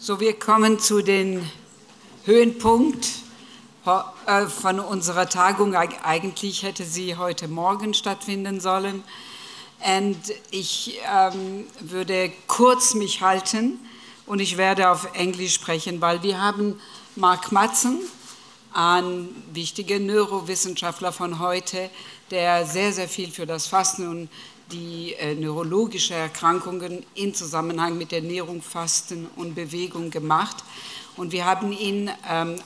So, wir kommen zu den Höhepunkt von unserer Tagung. Eigentlich hätte sie heute Morgen stattfinden sollen. Und ich würde kurz mich halten und ich werde auf Englisch sprechen, weil wir haben Mark Mattson, ein wichtiger Neurowissenschaftler von heute, der sehr, sehr viel für das Fasten und die neurologischen Erkrankungen in Zusammenhang mit Ernährung, Fasten und Bewegung gemacht. Und wir haben ihn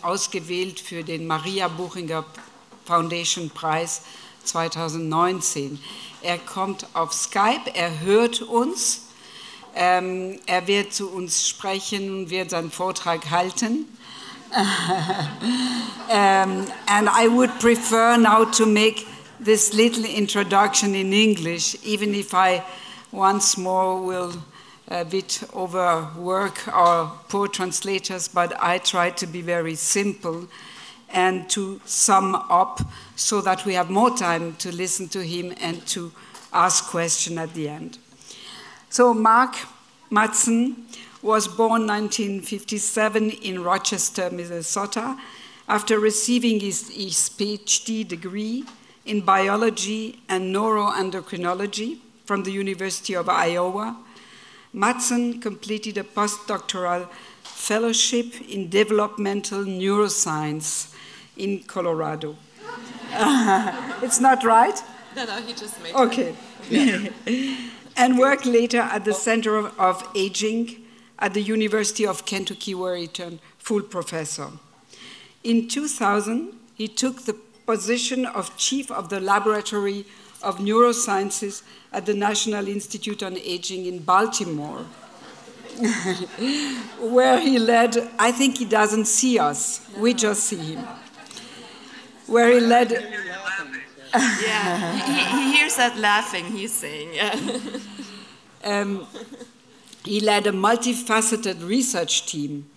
ausgewählt für den Maria Buchinger Foundation Preis 2019. Er kommt auf Skype, er hört uns, er wird zu uns sprechen und wird seinen Vortrag halten. And I would prefer now to make this little introduction in English, even if I once more will a bit overwork our poor translators, but I try to be very simple and to sum up so that we have more time to listen to him and to ask questions at the end. So Mark Mattson was born 1957 in Rochester, Minnesota, after receiving his PhD degree in biology and neuroendocrinology from the University of Iowa. Mattson completed a postdoctoral fellowship in developmental neuroscience in Colorado. It's not right? No, he just made it. Okay. And worked later at the Center of Aging at the University of Kentucky, where he turned full professor. In 2000, he took the position of chief of the Laboratory of Neurosciences at the National Institute on Aging in Baltimore, where he led, I think he doesn't see us, we just see him, where he led... Yeah, he hears that laughing, he's saying. He led a multifaceted research team.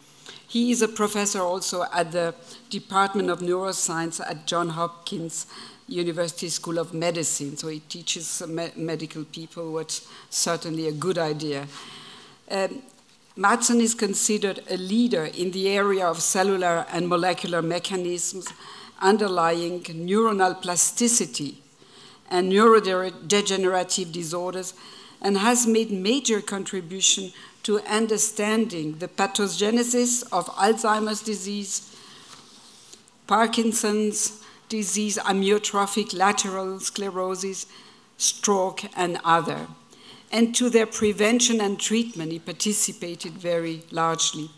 He is a professor also at the Department of Neuroscience at Johns Hopkins University School of Medicine, so he teaches medical people, what's certainly a good idea. Mattson is considered a leader in the area of cellular and molecular mechanisms underlying neuronal plasticity and neurodegenerative disorders, and has made major contribution to understanding the pathogenesis of Alzheimer's disease, Parkinson's disease, amyotrophic lateral sclerosis, stroke, and other. And to their prevention and treatment, he participated very largely.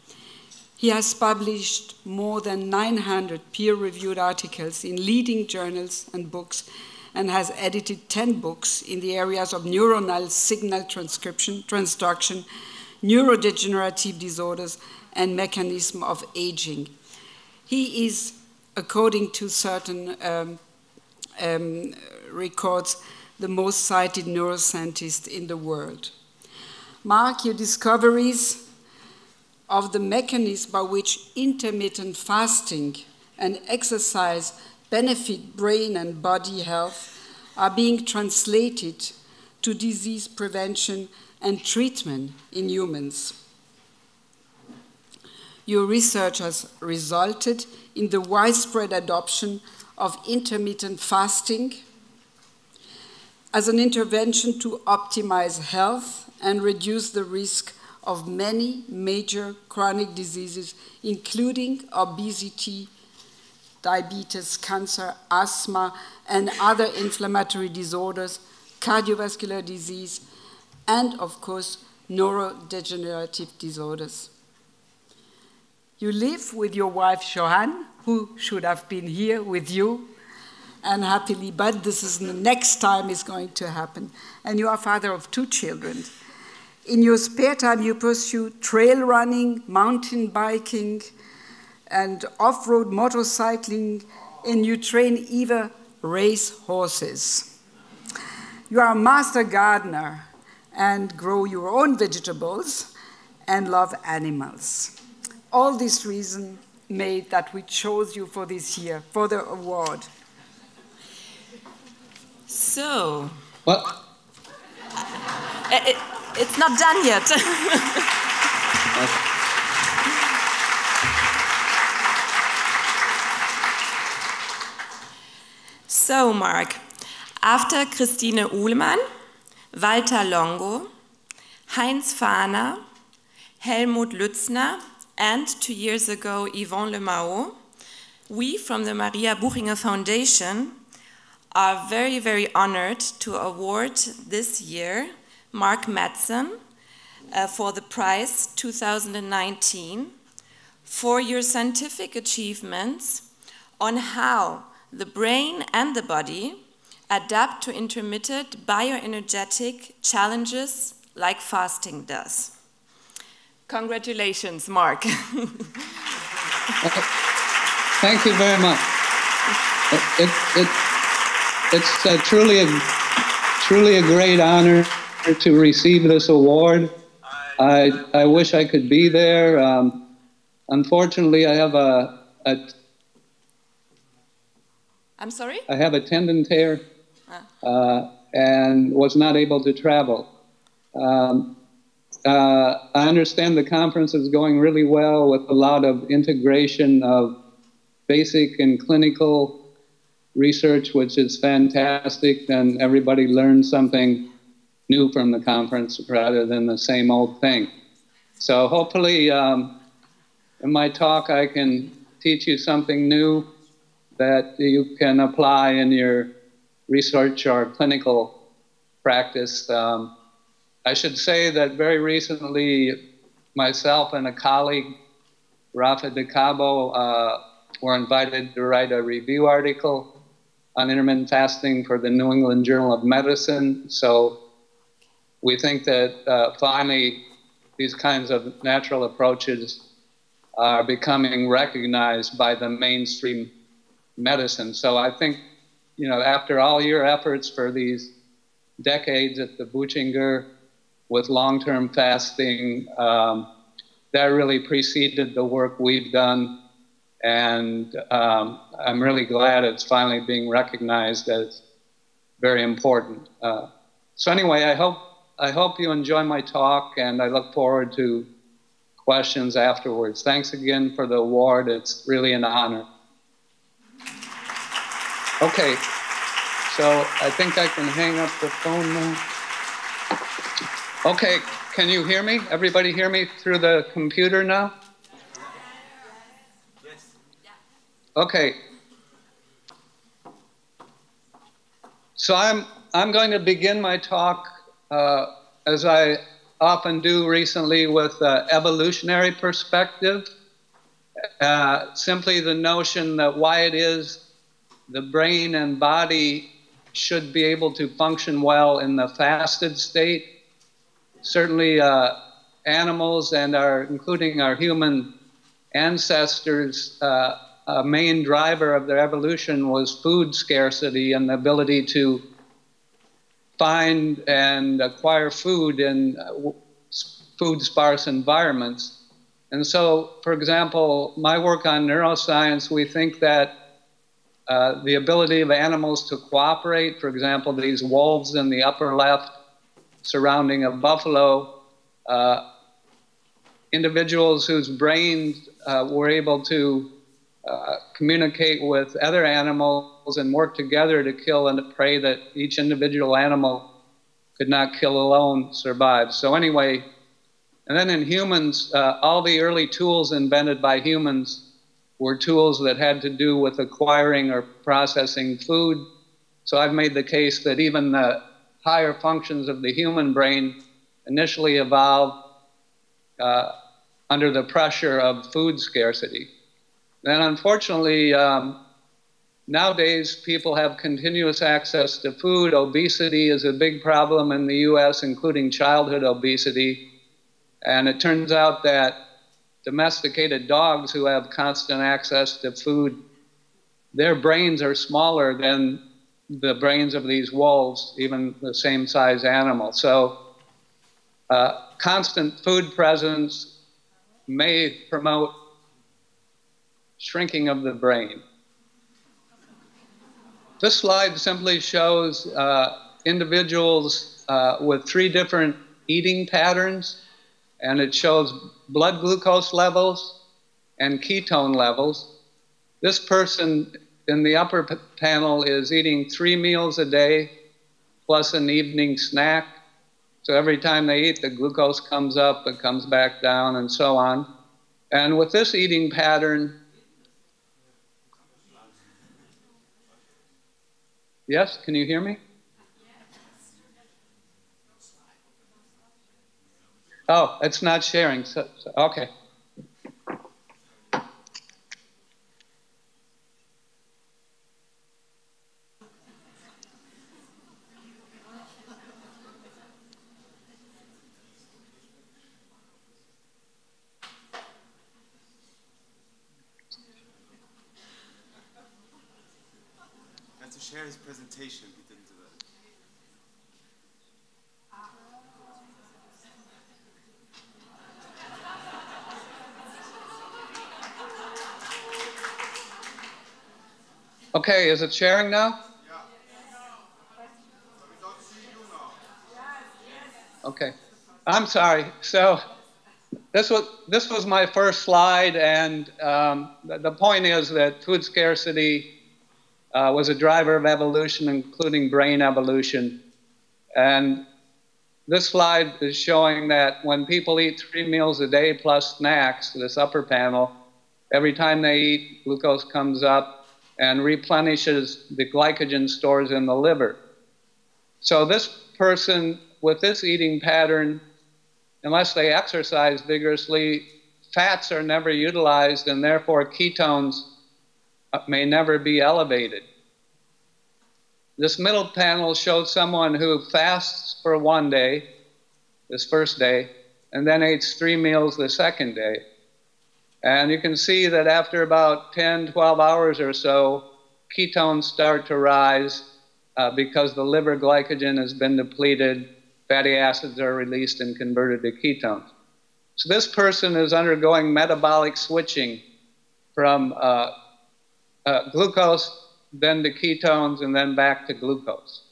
He has published more than 900 peer-reviewed articles in leading journals and books, and has edited 10 books in the areas of neuronal signal transduction, neurodegenerative disorders, and mechanism of aging. He is, according to certain records, the most cited neuroscientist in the world. Mark, your discoveries of the mechanism by which intermittent fasting and exercise benefit brain and body health are being translated to disease prevention and treatment in humans. Your research has resulted in the widespread adoption of intermittent fasting as an intervention to optimize health and reduce the risk of many major chronic diseases, including obesity, diabetes, cancer, asthma, and other inflammatory disorders, cardiovascular disease, and, of course, neurodegenerative disorders. You live with your wife, Johanne, who should have been here with you, and happily, but this is the next time is going to happen. And you are father of 2 children. In your spare time, you pursue trail running, mountain biking, and off-road motorcycling, and you train even race horses. You are a master gardener and grow your own vegetables and love animals. All this reason made that we chose you for this year, for the award. So, what? It's not done yet. So, Mark, after Christine Uhlmann, Walter Longo, Heinz Fahner, Helmut Lützner, and 2 years ago, Yvonne Lemao, we from the Maria Buchinger Foundation are very, very honored to award this year Mark Mattson for the prize 2019 for your scientific achievements on how the brain and the body adapt to intermittent bioenergetic challenges like fasting does. Congratulations, Mark. Thank you very much. It's truly a great honor to receive this award. I wish I could be there. Unfortunately, I have I'm sorry? I have a tendon tear and was not able to travel. I understand the conference is going really well with a lot of integration of basic and clinical research, which is fantastic, and everybody learns something new from the conference rather than the same old thing. So hopefully in my talk I can teach you something new that you can apply in your research or clinical practice. I should say that very recently myself and a colleague, 𝗕𝗂𝗏, were invited to write a review article on intermittent fasting for the New England Journal of Medicine. So we think that finally these kinds of natural approaches are becoming recognized by the mainstream medicine. So I think, you know, after all your efforts for these decades at the Buchinger with long-term fasting, that really preceded the work we've done. And I'm really glad it's finally being recognized as very important. So anyway, I hope you enjoy my talk, and I look forward to questions afterwards. Thanks again for the award. It's really an honor. Okay, so I think I can hang up the phone now. Okay, can you hear me? Everybody hear me through the computer now? Yes. Okay. So I'm going to begin my talk as I often do recently with evolutionary perspective. Simply the notion that why it is the brain and body should be able to function well in the fasted state. Certainly animals and including our human ancestors, a main driver of their evolution was food scarcity and the ability to find and acquire food in food-sparse environments. And so, for example, my work on neuroscience, we think that the ability of animals to cooperate, for example, these wolves in the upper left surrounding a buffalo, individuals whose brains were able to communicate with other animals and work together to kill a prey that each individual animal could not kill alone survived. So anyway, and then in humans, all the early tools invented by humans were tools that had to do with acquiring or processing food. So I've made the case that even the higher functions of the human brain initially evolved under the pressure of food scarcity. Then unfortunately, nowadays people have continuous access to food. Obesity is a big problem in the US, including childhood obesity. And it turns out that domesticated dogs who have constant access to food, their brains are smaller than the brains of these wolves, even the same size animals. So constant food presence may promote shrinking of the brain. This slide simply shows individuals with 3 different eating patterns, and it shows blood glucose levels and ketone levels. This person in the upper panel is eating 3 meals a day plus an evening snack. So every time they eat, the glucose comes up, it comes back down, and so on. And with this eating pattern, yes, can you hear me? Oh, it's not sharing. Okay. To share his presentation, he didn't do that. Okay, is it sharing now? Yeah. We don't see you now. Okay, I'm sorry. So this was my first slide, and the point is that food scarcity was a driver of evolution, including brain evolution. And this slide is showing that when people eat 3 meals a day plus snacks, this upper panel, every time they eat, glucose comes up and replenishes the glycogen stores in the liver. So this person with this eating pattern, unless they exercise vigorously, fats are never utilized, and therefore ketones may never be elevated. This middle panel shows someone who fasts for 1 day, this first day, and then eats 3 meals the second day. And you can see that after about 10, 12 hours or so, ketones start to rise because the liver glycogen has been depleted, fatty acids are released and converted to ketones. So this person is undergoing metabolic switching from glucose, then to ketones, and then back to glucose.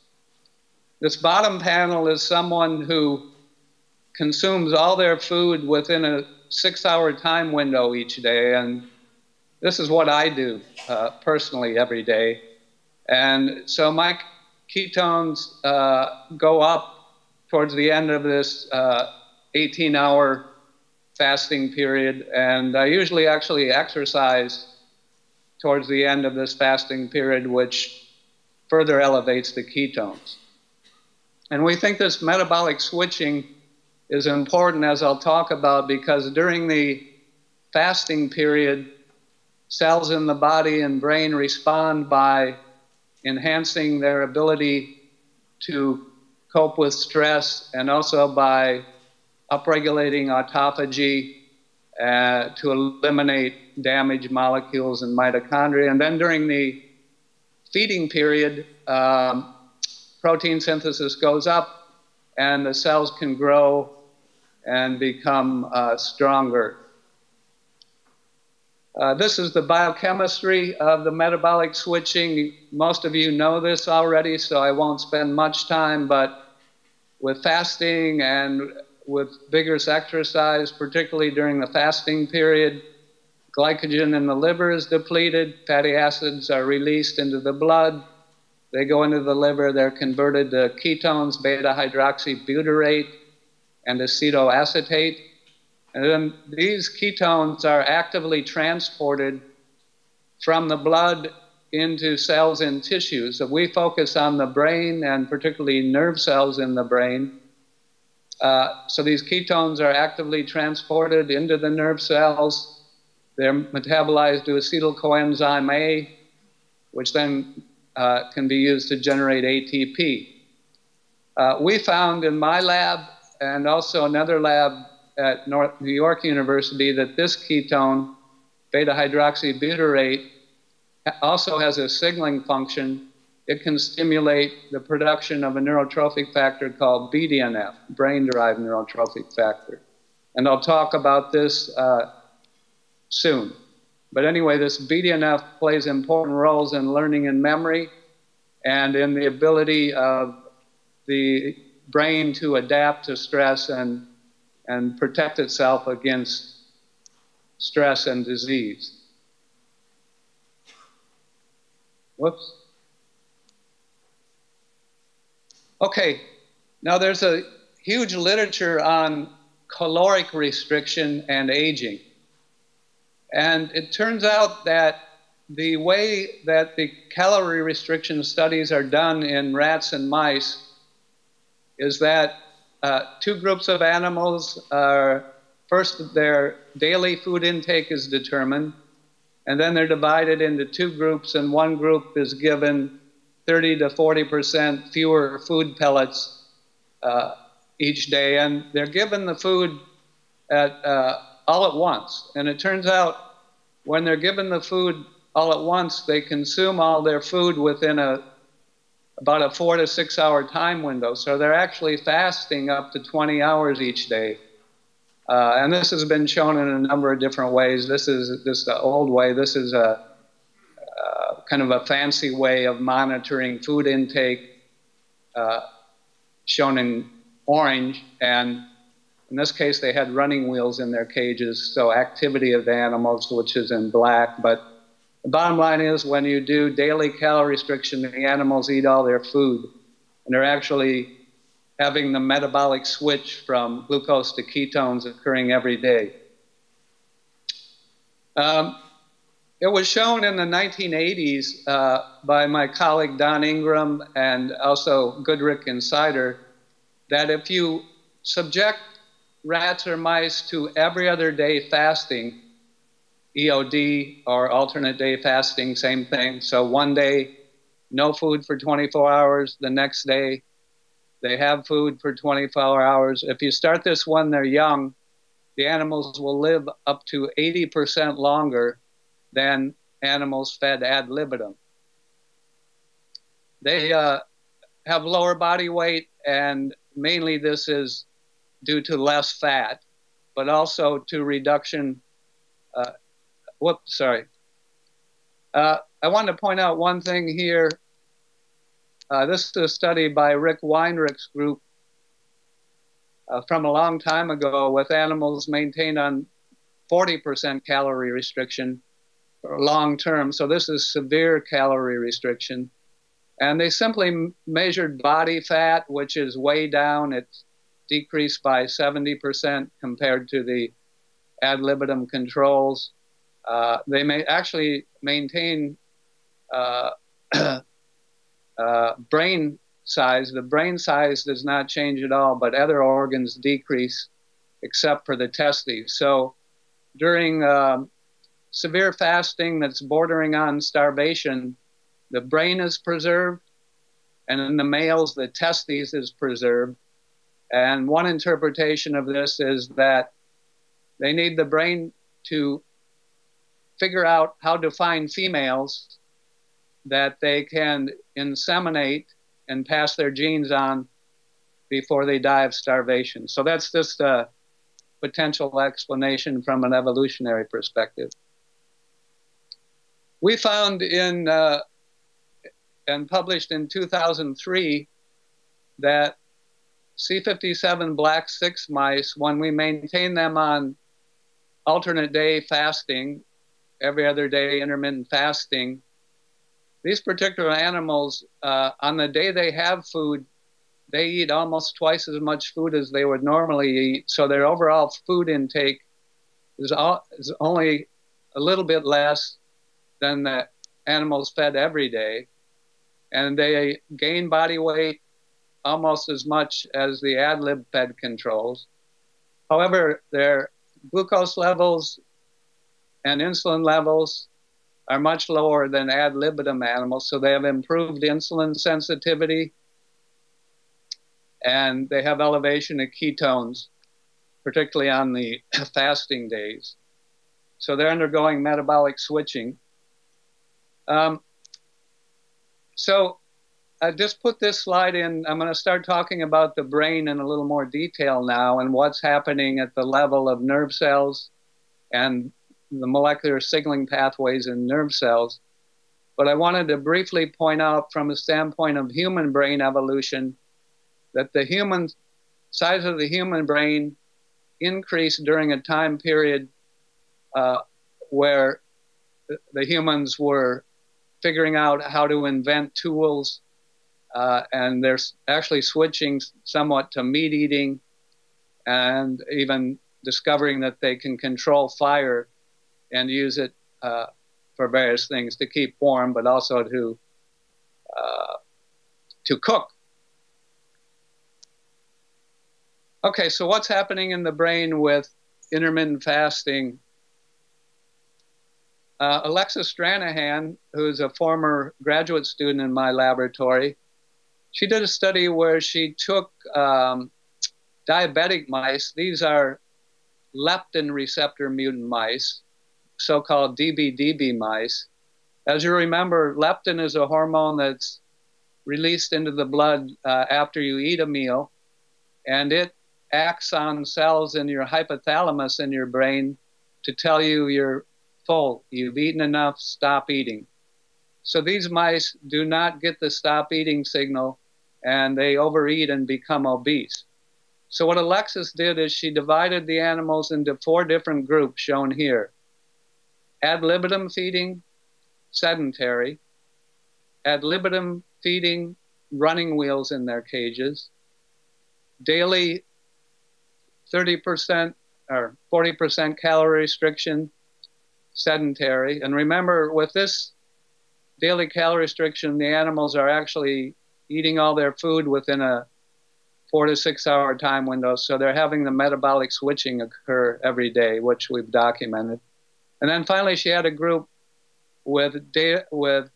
This bottom panel is someone who consumes all their food within a 6-hour time window each day, and this is what I do personally every day. And so my ketones go up towards the end of this 18-hour fasting period, and I usually actually exercise towards the end of this fasting period, which further elevates the ketones. And we think this metabolic switching is important, as I'll talk about, because during the fasting period, cells in the body and brain respond by enhancing their ability to cope with stress, and also by upregulating autophagy to eliminate damaged molecules in mitochondria. And then during the feeding period, protein synthesis goes up and the cells can grow and become stronger. This is the biochemistry of the metabolic switching. Most of you know this already, so I won't spend much time, but with fasting and with vigorous exercise, particularly during the fasting period, glycogen in the liver is depleted, fatty acids are released into the blood, they go into the liver, they're converted to ketones, beta-hydroxybutyrate and acetoacetate. And then these ketones are actively transported from the blood into cells and tissues. So we focus on the brain and particularly nerve cells in the brain. So these ketones are actively transported into the nerve cells. They're metabolized to acetyl coenzyme A, which then can be used to generate ATP. We found in my lab and also another lab at New York University that this ketone, beta-hydroxybutyrate, also has a signaling function. It can stimulate the production of a neurotrophic factor called BDNF, brain-derived neurotrophic factor. And I'll talk about this soon. But anyway, this BDNF plays important roles in learning and memory and in the ability of the brain to adapt to stress and protect itself against stress and disease. Whoops. Okay, now there's a huge literature on caloric restriction and aging. And it turns out that the way that the calorie restriction studies are done in rats and mice is that two groups of animals are, first their daily food intake is determined, and then they're divided into two groups, and one group is given 30 to 40% fewer food pellets each day, and they're given the food all at once. And it turns out when they're given the food all at once, they consume all their food within about a 4 to 6 hour time window. So they're actually fasting up to 20 hours each day. And this has been shown in a number of different ways. This is just the old way. This is a kind of a fancy way of monitoring food intake, shown in orange. And in this case, they had running wheels in their cages, so activity of the animals, which is in black. But the bottom line is when you do daily calorie restriction, the animals eat all their food, and they're actually having the metabolic switch from glucose to ketones occurring every day. It was shown in the 1980s by my colleague Don Ingram and also Goodrick and Sider that if you subject rats or mice to every other day fasting, EOD or alternate day fasting, same thing. So one day, no food for 24 hours. The next day, they have food for 24 hours. If you start this when they're young, the animals will live up to 80% longer than animals fed ad libitum. They have lower body weight, and mainly this is due to less fat, but also to reduction. I want to point out one thing here. This is a study by Rick Weinrich's group from a long time ago with animals maintained on 40% calorie restriction for long term. So this is severe calorie restriction. And they simply measured body fat, which is way down. It's decreased by 70% compared to the ad libitum controls. They may actually maintain brain size. The brain size does not change at all, but other organs decrease except for the testes. So during severe fasting that's bordering on starvation, the brain is preserved, and in the males, the testes is preserved. And one interpretation of this is that they need the brain to figure out how to find females that they can inseminate and pass their genes on before they die of starvation. So that's just a potential explanation from an evolutionary perspective. We found in, and published in 2003, that C57 black 6 mice, when we maintain them on alternate day fasting, every other day intermittent fasting, these particular animals, on the day they have food, they eat almost twice as much food as they would normally eat. So their overall food intake is only a little bit less than the animals fed every day. And they gain body weight almost as much as the ad lib fed controls. However, their glucose levels and insulin levels are much lower than ad libitum animals, so they have improved insulin sensitivity, and they have elevation of ketones, particularly on the fasting days. So they're undergoing metabolic switching. So I just put this slide in. I'm going to start talking about the brain in a little more detail now and what's happening at the level of nerve cells and the molecular signaling pathways in nerve cells. But I wanted to briefly point out from a standpoint of human brain evolution that the human size of the human brain increased during a time period where the humans were figuring out how to invent tools, and they're actually switching somewhat to meat eating, and even discovering that they can control fire and use it for various things, to keep warm, but also to cook. Okay, so what's happening in the brain with intermittent fasting? Alexis Stranahan, who's a former graduate student in my laboratory, she did a study where she took diabetic mice. These are leptin receptor mutant mice, so-called DB mice. As you remember, leptin is a hormone that's released into the blood after you eat a meal, and it acts on cells in your hypothalamus in your brain to tell you you're full, you've eaten enough, stop eating. So these mice do not get the stop eating signal, and they overeat and become obese. So what Alexis did is she divided the animals into 4 different groups shown here: ad libitum feeding, sedentary; ad libitum feeding, running wheels in their cages; daily 30% or 40% calorie restriction, sedentary. And remember, with this daily calorie restriction, the animals are actually eating all their food within a 4 to 6 hour time window, so they're having the metabolic switching occur every day, which we've documented. And then finally, she had a group with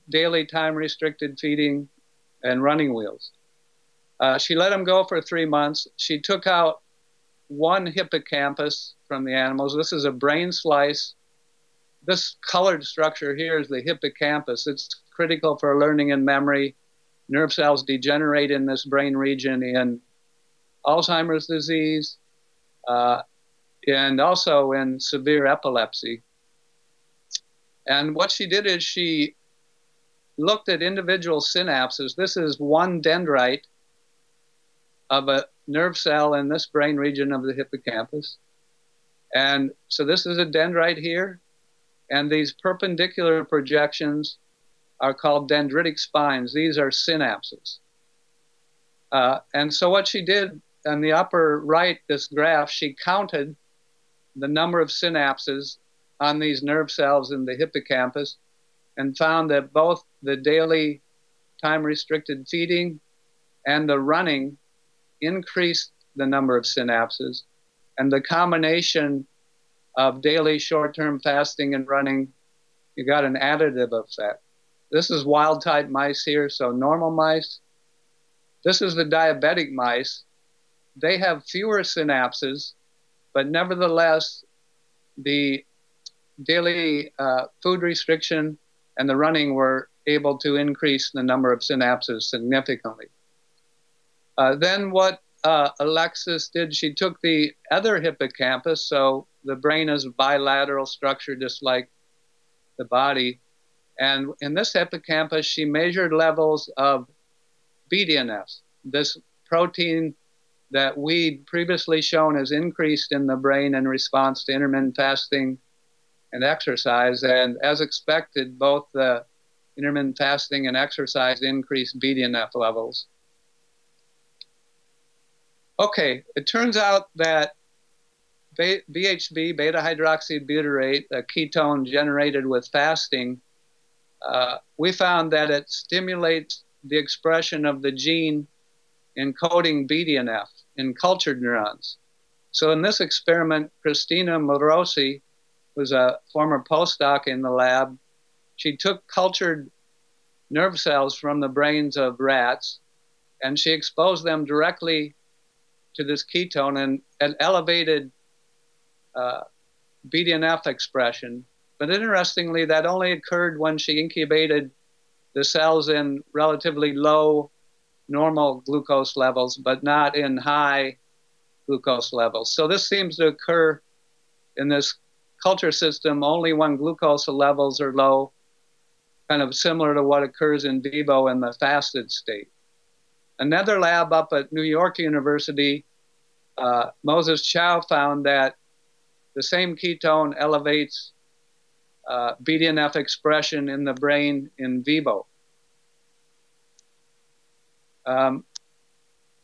daily time-restricted feeding and running wheels. She let them go for 3 months. She took out 1 hippocampus from the animals. This is a brain slice. This colored structure here is the hippocampus. It's critical for learning and memory. Nerve cells degenerate in this brain region in Alzheimer's disease and also in severe epilepsy. And what she did is she looked at individual synapses. This is 1 dendrite of a nerve cell in this brain region of the hippocampus. And so this is a dendrite here, and these perpendicular projections are called dendritic spines. These are synapses. And so what she did on the upper right, this graph, she counted the number of synapses on these nerve cells in the hippocampus and found that both the daily time-restricted feeding and the running increased the number of synapses, and the combination of daily short-term fasting and running, you got an additive effect. This is wild-type mice here, so normal mice. This is the diabetic mice. They have fewer synapses, but nevertheless, the daily food restriction and the running were able to increase the number of synapses significantly. Then what Alexis did, she took the other hippocampus, so the brain is a bilateral structure just like the body, and in this hippocampus she measured levels of BDNF, this protein that we'd previously shown has increased in the brain in response to intermittent fasting and exercise, and as expected, both the intermittent fasting and exercise increased BDNF levels. Okay, it turns out that BHB, beta-hydroxybutyrate, a ketone generated with fasting, we found that it stimulates the expression of the gene encoding BDNF in cultured neurons. So in this experiment, Christina Morosi, who's a former postdoc in the lab, she took cultured nerve cells from the brains of rats, and she exposed them directly to this ketone and elevated BDNF expression. But interestingly, that only occurred when she incubated the cells in relatively low normal glucose levels, but not in high glucose levels. So this seems to occur in this culture system only when glucose levels are low, kind of similar to what occurs in vivo in the fasted state. Another lab up at New York University, Moses Chow, found that the same ketone elevates BDNF expression in the brain in vivo.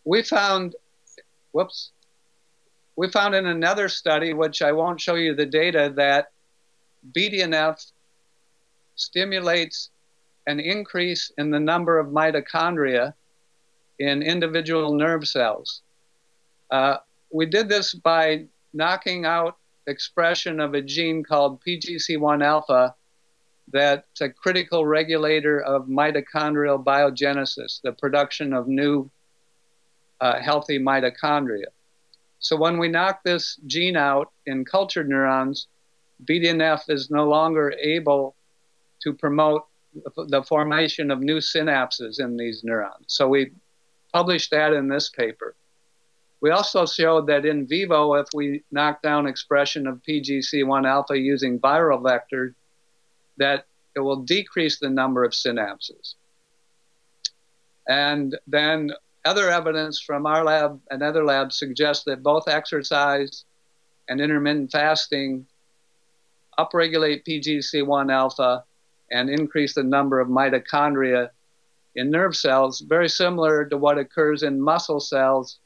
We found in another study, which I won't show you the data, that BDNF stimulates an increase in the number of mitochondria in individual nerve cells. We did this by knocking out expression of a gene called PGC1-alpha that's a critical regulator of mitochondrial biogenesis, the production of new healthy mitochondria. So when we knock this gene out in cultured neurons, BDNF is no longer able to promote the formation of new synapses in these neurons. So we published that in this paper. We also showed that in vivo, if we knock down expression of PGC1-alpha using viral vectors, that it will decrease the number of synapses. And then other evidence from our lab and other labs suggests that both exercise and intermittent fasting upregulate PGC1-alpha and increase the number of mitochondria in nerve cells, very similar to what occurs in muscle cells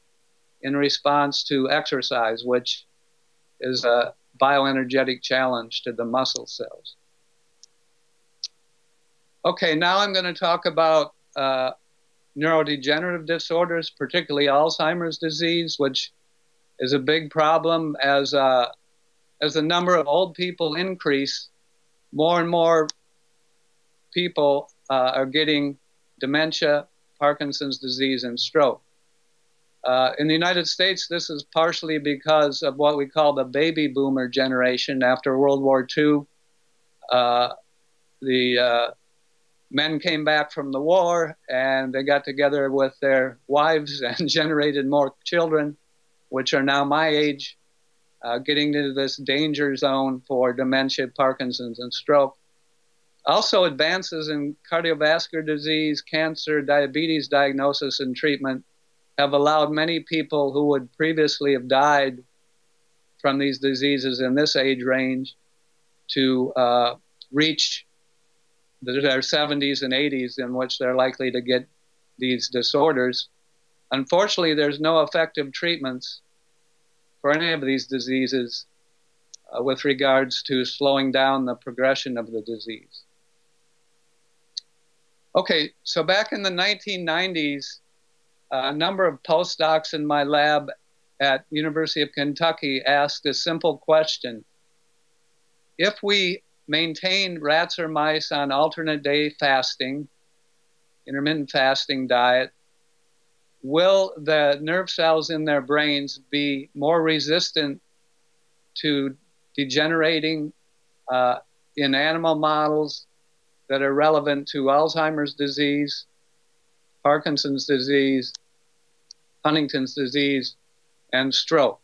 in response to exercise, which is a bioenergetic challenge to the muscle cells. Okay, now I'm going to talk about neurodegenerative disorders, particularly Alzheimer's disease, which is a big problem as the number of old people increase. More and more people are getting dementia, Parkinson's disease, and stroke. In the United States, this is partially because of what we call the baby boomer generation. After World War II, the men came back from the war and they got together with their wives and generated more children, which are now my age, getting into this danger zone for dementia, Parkinson's, and stroke. Also, advances in cardiovascular disease, cancer, diabetes diagnosis and treatment have allowed many people who would previously have died from these diseases in this age range to reach their 70s and 80s, in which they're likely to get these disorders. Unfortunately, there's no effective treatments for any of these diseases with regards to slowing down the progression of the disease. Okay, so back in the 1990s, a number of postdocs in my lab at University of Kentucky asked a simple question. If we maintain rats or mice on alternate day fasting, intermittent fasting diet, will the nerve cells in their brains be more resistant to degenerating in animal models that are relevant to Alzheimer's disease, Parkinson's disease, Huntington's disease, and stroke?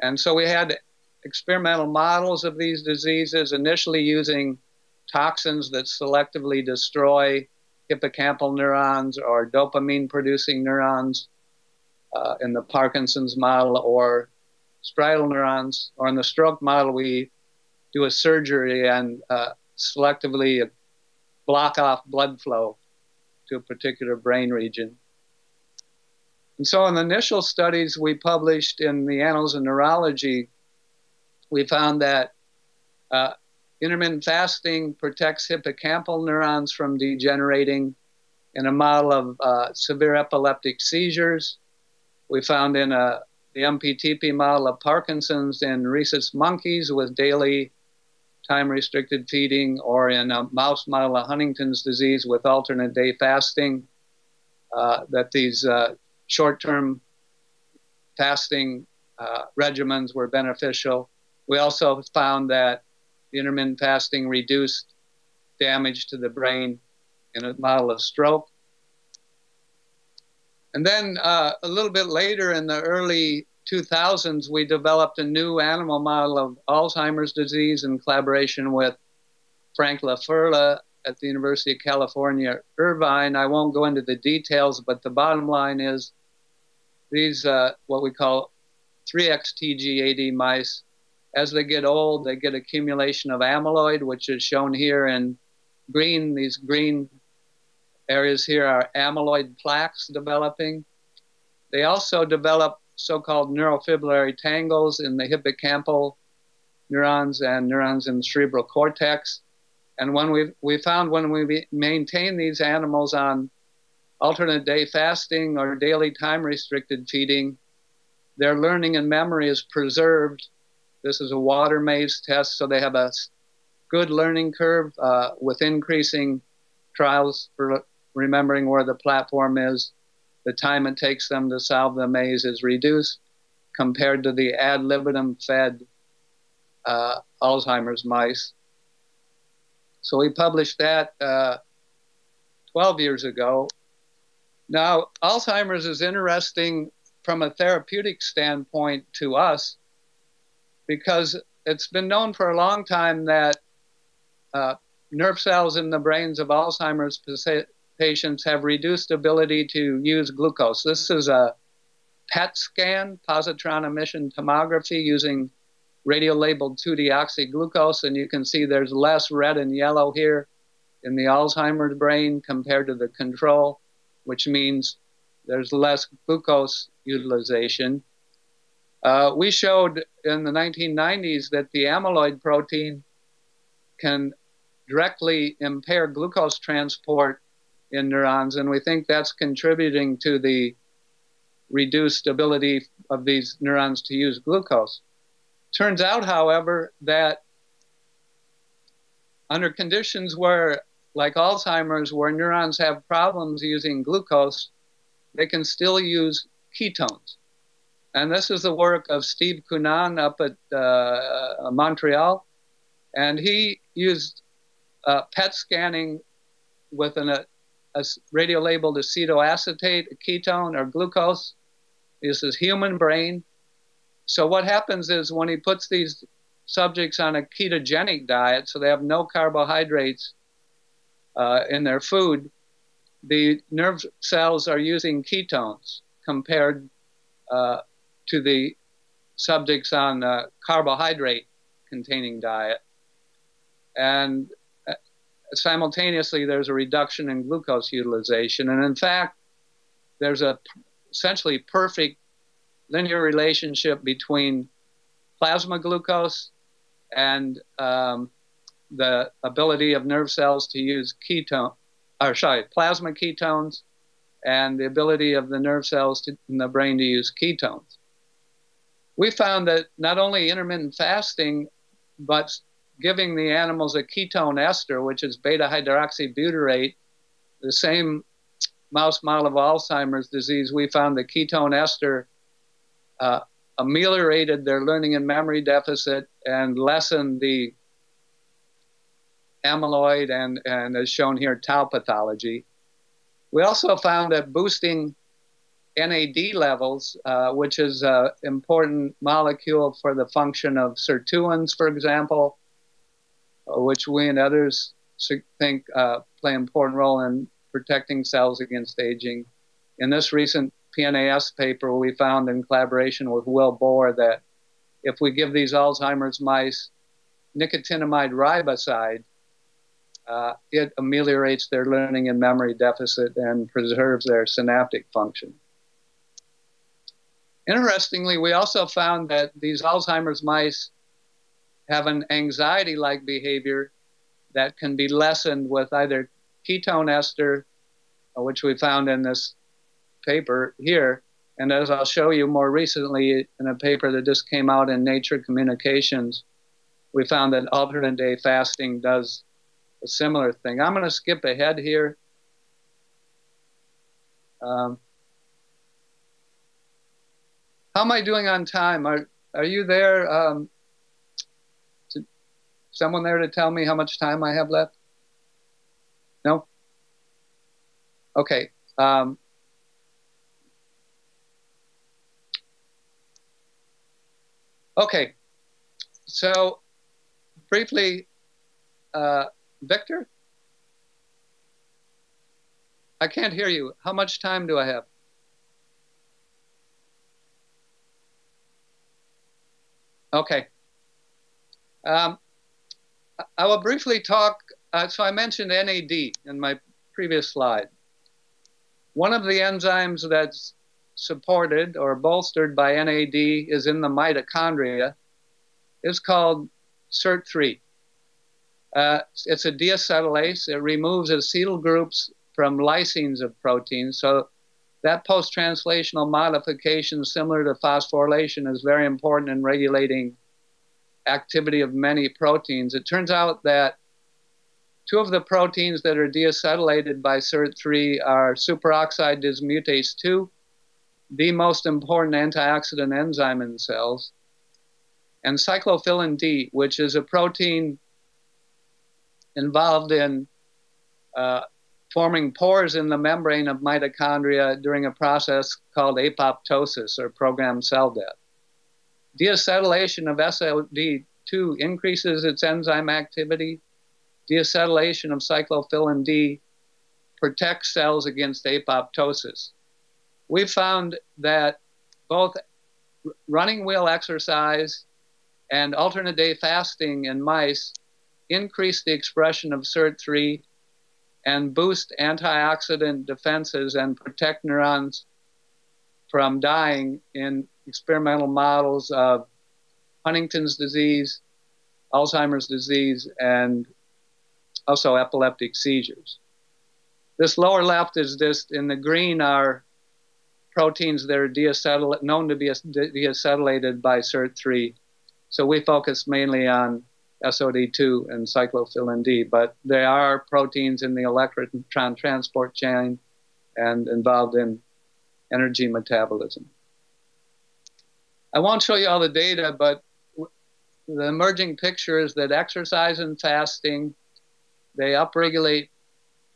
And so we had experimental models of these diseases, initially using toxins that selectively destroy hippocampal neurons or dopamine-producing neurons in the Parkinson's model, or striatal neurons, or in the stroke model, we do a surgery and selectively block off blood flow to a particular brain region. And so in the initial studies we published in the Annals of Neurology, we found that intermittent fasting protects hippocampal neurons from degenerating in a model of severe epileptic seizures. We found in the MPTP model of Parkinson's in rhesus monkeys with daily time-restricted feeding, or in a mouse model of Huntington's disease with alternate day fasting, that these short-term fasting regimens were beneficial. We also found that the intermittent fasting reduced damage to the brain in a model of stroke. And then a little bit later, in the early 2000s, we developed a new animal model of Alzheimer's disease in collaboration with Frank Lafeurle at the University of California, Irvine. I won't go into the details, but the bottom line is these, what we call 3xTGAD mice, as they get old, they get accumulation of amyloid, which is shown here in green. These green areas here are amyloid plaques developing. They also develop so-called neurofibrillary tangles in the hippocampal neurons and neurons in the cerebral cortex. And when we found when we maintain these animals on alternate day fasting or daily time-restricted feeding, their learning and memory is preserved. This is a water maze test, so they have a good learning curve with increasing trials for remembering where the platform is. The time it takes them to solve the maze is reduced compared to the ad libitum fed Alzheimer's mice. So we published that 12 years ago. Now, Alzheimer's is interesting from a therapeutic standpoint to us because it's been known for a long time that nerve cells in the brains of Alzheimer's patients have reduced ability to use glucose. This is a PET scan, positron emission tomography, using radio-labeled 2-deoxyglucose, and you can see there's less red and yellow here in the Alzheimer's brain compared to the control, which means there's less glucose utilization. We showed in the 1990s that the amyloid protein can directly impair glucose transport in neurons, and we think that's contributing to the reduced ability of these neurons to use glucose. Turns out, however, that under conditions where, like Alzheimer's, where neurons have problems using glucose, they can still use ketones. And this is the work of Steve Cunan up at Montreal. And he used PET scanning with a radio-labeled acetoacetate, a ketone, or glucose. This is human brain. So what happens is when he puts these subjects on a ketogenic diet, so they have no carbohydrates in their food, the nerve cells are using ketones compared to the subjects on a carbohydrate-containing diet. And simultaneously, there's a reduction in glucose utilization. And in fact, there's a essentially perfect linear relationship between plasma glucose and the ability of nerve cells to use plasma ketones, and the ability of the nerve cells in the brain to use ketones. We found that not only intermittent fasting, but giving the animals a ketone ester, which is beta-hydroxybutyrate, the same mouse model of Alzheimer's disease, we found the ketone ester ameliorated their learning and memory deficit and lessened the amyloid and as shown here, tau pathology. We also found that boosting NAD levels, which is an important molecule for the function of sirtuins, for example, which we and others think play an important role in protecting cells against aging. In this recent PNAS paper, we found in collaboration with Will Bohr that if we give these Alzheimer's mice nicotinamide riboside, it ameliorates their learning and memory deficit and preserves their synaptic function. Interestingly, we also found that these Alzheimer's mice have an anxiety-like behavior that can be lessened with either ketone ester, which we found in this paper here, and as I'll show you more recently in a paper that just came out in Nature Communications, we found that alternate day fasting does a similar thing. I'm going to skip ahead here. How am I doing on time? Are you there? Someone there to tell me how much time I have left? No? Okay. Okay. So briefly, Victor? I can't hear you. How much time do I have? Okay. I will briefly talk, so I mentioned NAD in my previous slide. One of the enzymes that's supported or bolstered by NAD is in the mitochondria. It's called SIRT3. It's a deacetylase. It removes acetyl groups from lysines of proteins. So that post-translational modification, similar to phosphorylation, is very important in regulating activity of many proteins. It turns out that two of the proteins that are deacetylated by SIRT3 are superoxide dismutase 2, the most important antioxidant enzyme in cells, and cyclophilin D, which is a protein involved in forming pores in the membrane of mitochondria during a process called apoptosis, or programmed cell death. Deacetylation of SLD2 increases its enzyme activity. Deacetylation of cyclophilin D protects cells against apoptosis. We found that both running wheel exercise and alternate day fasting in mice increase the expression of SIRT3 and boost antioxidant defenses and protect neurons from dying in experimental models of Huntington's disease, Alzheimer's disease, and also epileptic seizures. This lower left is just, in the green are proteins that are known to be deacetylated by SIRT3. So we focus mainly on SOD2 and cyclophilin D, but there are proteins in the electron transport chain and involved in energy metabolism. I won't show you all the data, but the emerging picture is that exercise and fasting, they upregulate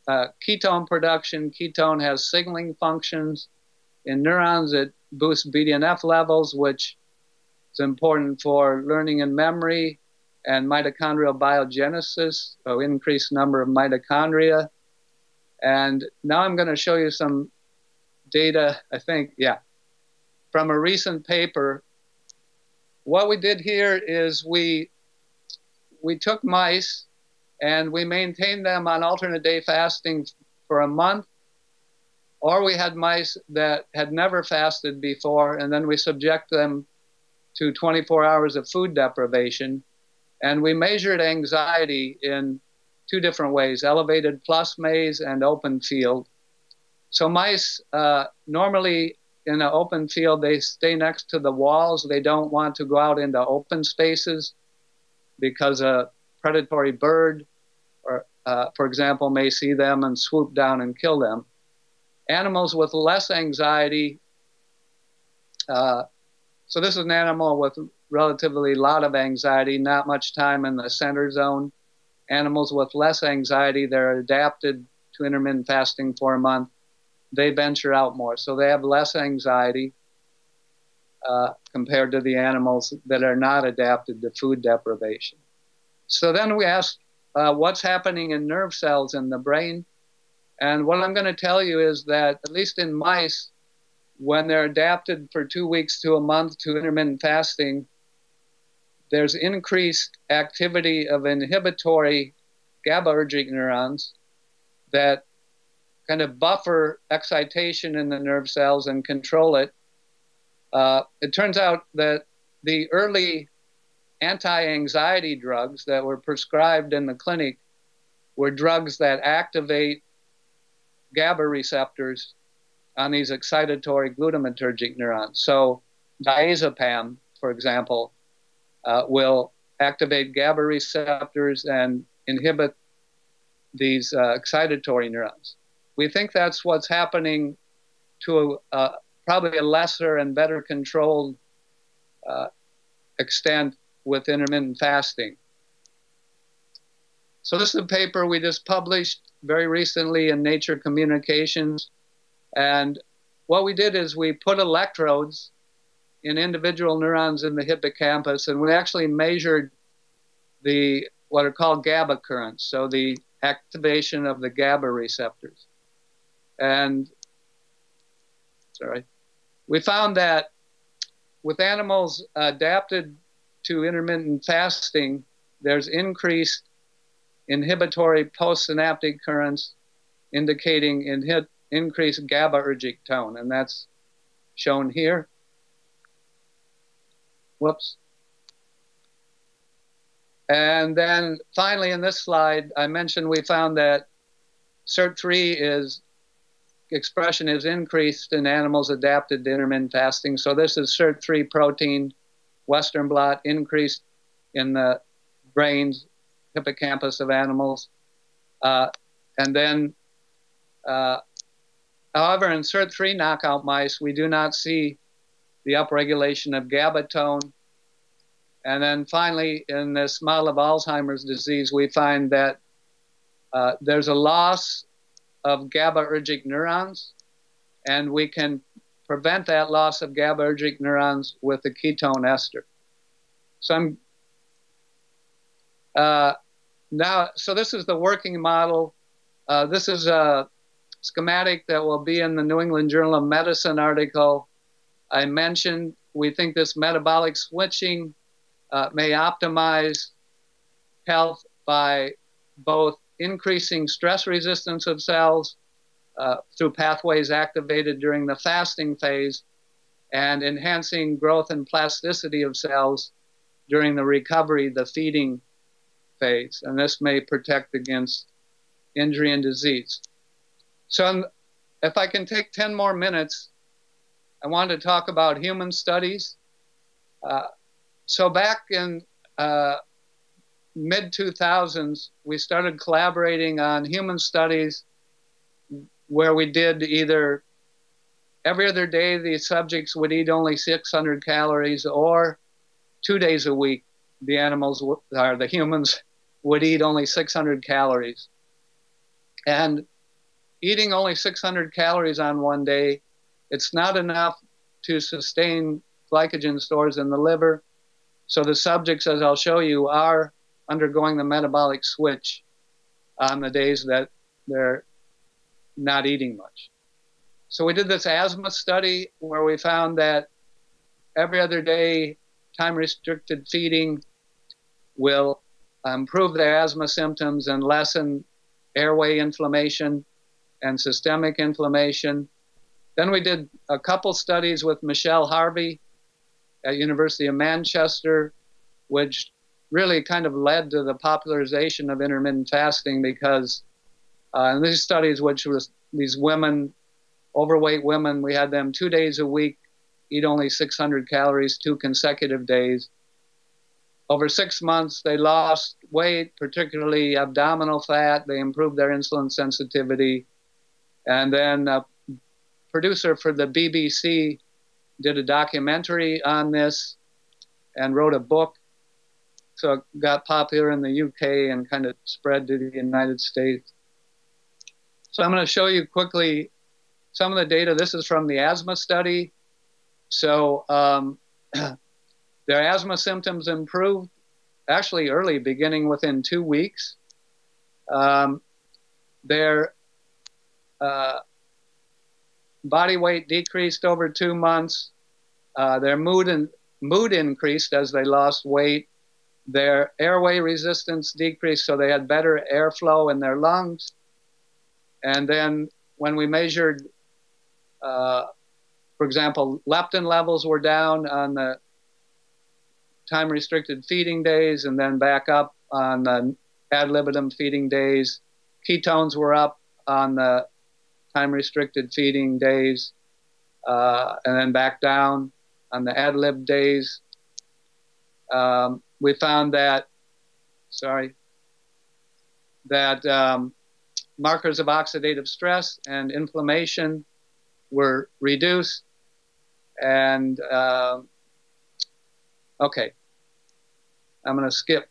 ketone production. Ketone has signaling functions. In neurons, it boosts BDNF levels, which is important for learning and memory, and mitochondrial biogenesis, so increased number of mitochondria. And now I'm going to show you some data, I think, from a recent paper. What we did here is we took mice and we maintained them on alternate day fasting for a month, or we had mice that had never fasted before, and then we subject them to 24 hours of food deprivation. And we measured anxiety in two different ways, elevated plus maze and open field. So mice, normally in an open field, they stay next to the walls. They don't want to go out into open spaces because a predatory bird, or, for example, may see them and swoop down and kill them. Animals with less anxiety, so this is an animal with relatively a lot of anxiety, not much time in the center zone. Animals with less anxiety, they're adapted to intermittent fasting for a month. They venture out more, so they have less anxiety compared to the animals that are not adapted to food deprivation. So then we asked what's happening in nerve cells in the brain. And what I'm going to tell you is that, at least in mice, when they're adapted for 2 weeks to a month to intermittent fasting, there's increased activity of inhibitory GABAergic neurons that kind of buffer excitation in the nerve cells and control it. It turns out that the early anti-anxiety drugs that were prescribed in the clinic were drugs that activate GABA receptors on these excitatory glutamatergic neurons. So diazepam, for example, will activate GABA receptors and inhibit these excitatory neurons. We think that's what's happening to probably a lesser and better controlled extent with intermittent fasting. So this is a paper we just published very recently in Nature Communications. And what we did is we put electrodes in individual neurons in the hippocampus, and we actually measured what are called GABA currents, so the activation of the GABA receptors. And we found that with animals adapted to intermittent fasting, there's increased inhibitory postsynaptic currents indicating increased GABAergic tone, and that's shown here. Whoops. And then finally in this slide, I mentioned we found that SIRT3 expression is increased in animals adapted to intermittent fasting. So this is SIRT3 protein, Western blot, increased in the brains, hippocampus of animals. And then, however, in SIRT3 knockout mice, we do not see the upregulation of GABA tone. And then finally, in this model of Alzheimer's disease, we find that there's a loss of GABAergic neurons, and we can prevent that loss of GABAergic neurons with the ketone ester. So so this is the working model. This is a schematic that will be in the New England Journal of Medicine article I mentioned. We think this metabolic switching may optimize health by both increasing stress resistance of cells through pathways activated during the fasting phase and enhancing growth and plasticity of cells during the recovery, the feeding phase. And this may protect against injury and disease. So if I can take 10 more minutes, I want to talk about human studies. So back in mid-2000s, we started collaborating on human studies where we did either every other day the subjects would eat only 600 calories, or 2 days a week the animals, or the humans, would eat only 600 calories. And eating only 600 calories on one day, it's not enough to sustain glycogen stores in the liver. So the subjects, as I'll show you, are undergoing the metabolic switch on the days that they're not eating much. So we did this asthma study where we found that every other day time-restricted feeding will improve their asthma symptoms and lessen airway inflammation and systemic inflammation. Then we did a couple studies with Michelle Harvey at University of Manchester, which really kind of led to the popularization of intermittent fasting, because in these studies, which was these women, overweight women, we had them 2 days a week, eat only 600 calories, 2 consecutive days. Over 6 months, they lost weight, particularly abdominal fat. They improved their insulin sensitivity. And then a producer for the BBC did a documentary on this and wrote a book. So it got popular in the UK and kind of spread to the United States. So I'm going to show you quickly some of the data. This is from the asthma study. So their asthma symptoms improved actually early, beginning within 2 weeks. Their body weight decreased over 2 months. Their mood increased as they lost weight. Their airway resistance decreased, so they had better airflow in their lungs. And then when we measured, for example, leptin levels were down on the time-restricted feeding days and then back up on the ad libitum feeding days. Ketones were up on the time-restricted feeding days and then back down on the ad lib days. We found that, markers of oxidative stress and inflammation were reduced. And, okay, I'm going to skip.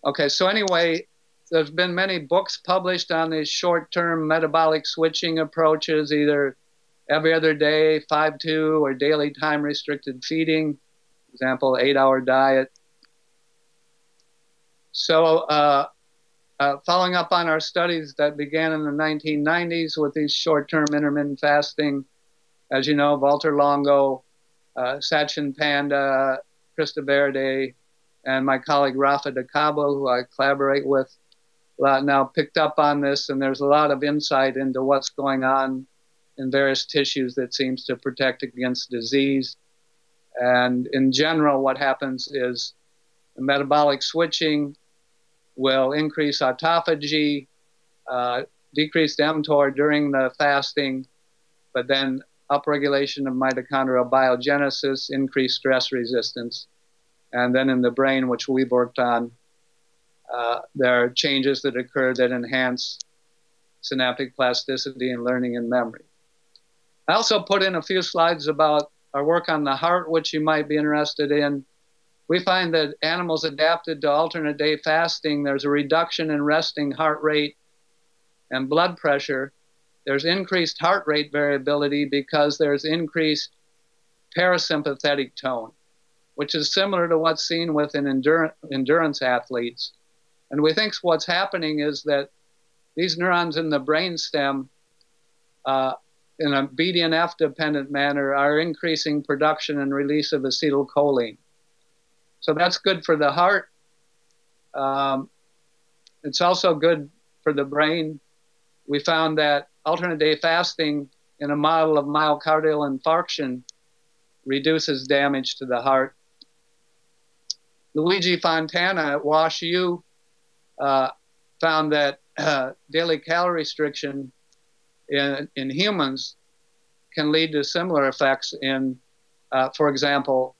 Okay, so anyway, there's been many books published on these short-term metabolic switching approaches, either every other day, 5-2, or daily time-restricted feeding, for example, 8-hour diet. So following up on our studies that began in the 1990s with these short-term intermittent fasting, as you know, Walter Longo, Sachin Panda, Krista Verde, and my colleague Rafa DeCabo, who I collaborate with a lot now, picked up on this, and there's a lot of insight into what's going on in various tissues that seems to protect against disease. And in general, what happens is the metabolic switching will increase autophagy, decrease mTOR during the fasting, but then upregulation of mitochondrial biogenesis, increased stress resistance. And then in the brain, which we've worked on, there are changes that occur that enhance synaptic plasticity and learning and memory. I also put in a few slides about our work on the heart, which you might be interested in. We find that animals adapted to alternate day fasting, there's a reduction in resting heart rate and blood pressure. There's increased heart rate variability because there's increased parasympathetic tone, which is similar to what's seen with endurance athletes. And we think what's happening is that these neurons in the brainstem, in a BDNF-dependent manner, are increasing production and release of acetylcholine. So that's good for the heart. It's also good for the brain. We found that alternate day fasting in a model of myocardial infarction reduces damage to the heart. Luigi Fontana at WashU found that daily calorie restriction in humans can lead to similar effects in, for example,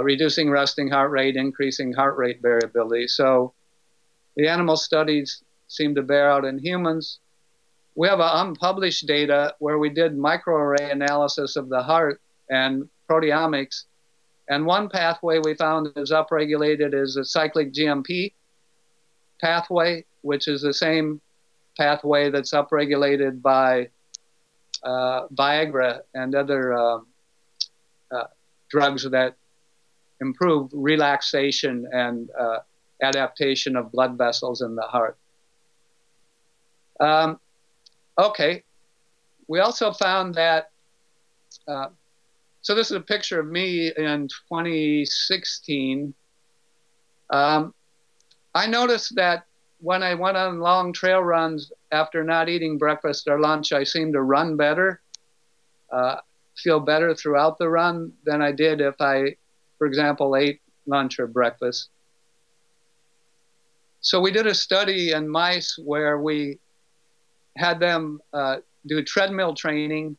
reducing resting heart rate, increasing heart rate variability. So the animal studies seem to bear out in humans. We have unpublished data where we did microarray analysis of the heart and proteomics. And one pathway we found is upregulated is a cyclic GMP pathway, which is the same pathway that's upregulated by Viagra and other drugs that improve relaxation and adaptation of blood vessels in the heart. Okay, we also found that, so this is a picture of me in 2016. I noticed that when I went on long trail runs after not eating breakfast or lunch, I seemed to run better, feel better throughout the run than I did if I, for example, ate lunch or breakfast. So we did a study in mice where we had them do treadmill training,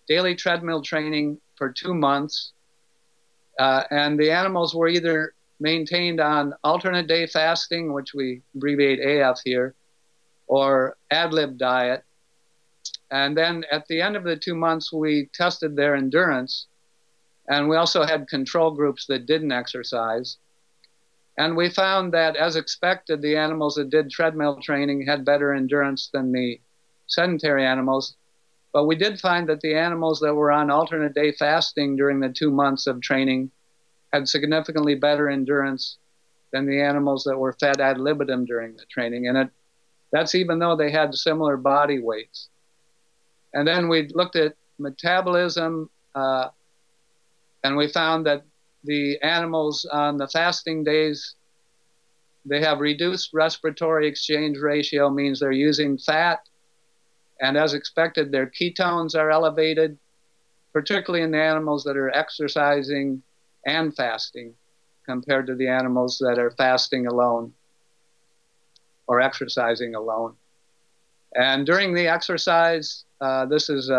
daily treadmill training for 2 months. And the animals were either maintained on alternate day fasting, which we abbreviate AF here, or ad lib diet. And then at the end of the 2 months, we tested their endurance. And we also had control groups that didn't exercise. And we found that, as expected, the animals that did treadmill training had better endurance than the sedentary animals. But we did find that the animals that were on alternate day fasting during the 2 months of training had significantly better endurance than the animals that were fed ad libitum during the training. And that's even though they had similar body weights. And then we looked at metabolism, and we found that the animals on the fasting days, they have reduced respiratory exchange ratio, means they're using fat. And as expected, their ketones are elevated, particularly in the animals that are exercising and fasting compared to the animals that are fasting alone or exercising alone. And during the exercise, this is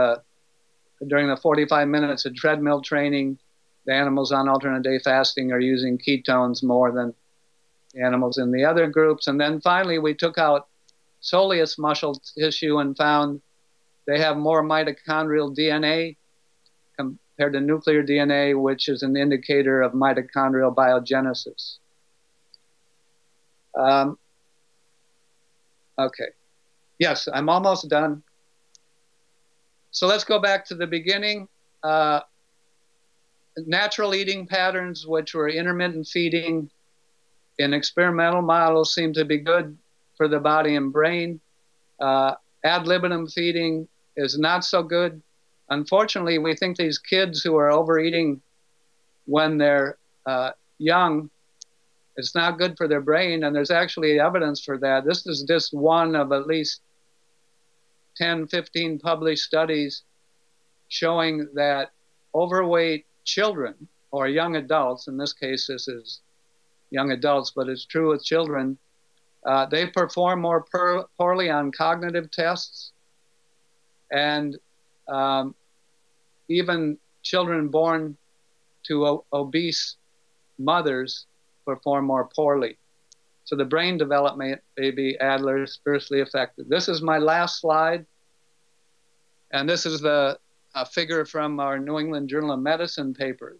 during the 45 minutes of treadmill training, the animals on alternate day fasting are using ketones more than the animals in the other groups. And then finally, we took out soleus muscle tissue and found they have more mitochondrial DNA compared to nuclear DNA, which is an indicator of mitochondrial biogenesis. Okay. Yes, I'm almost done. So let's go back to the beginning. Natural eating patterns, which were intermittent feeding in experimental models, seem to be good for the body and brain. Ad libitum feeding is not so good. Unfortunately, we think these kids who are overeating when they're young It's not good for their brain, and there's actually evidence for that. This is just one of at least 10, 15 published studies showing that overweight children, or young adults, in this case this is young adults, but it's true with children, they perform more poorly on cognitive tests, and even children born to obese mothers perform more poorly. So the brain development may be adversely affected. This is my last slide, and this is the figure from our New England Journal of Medicine paper.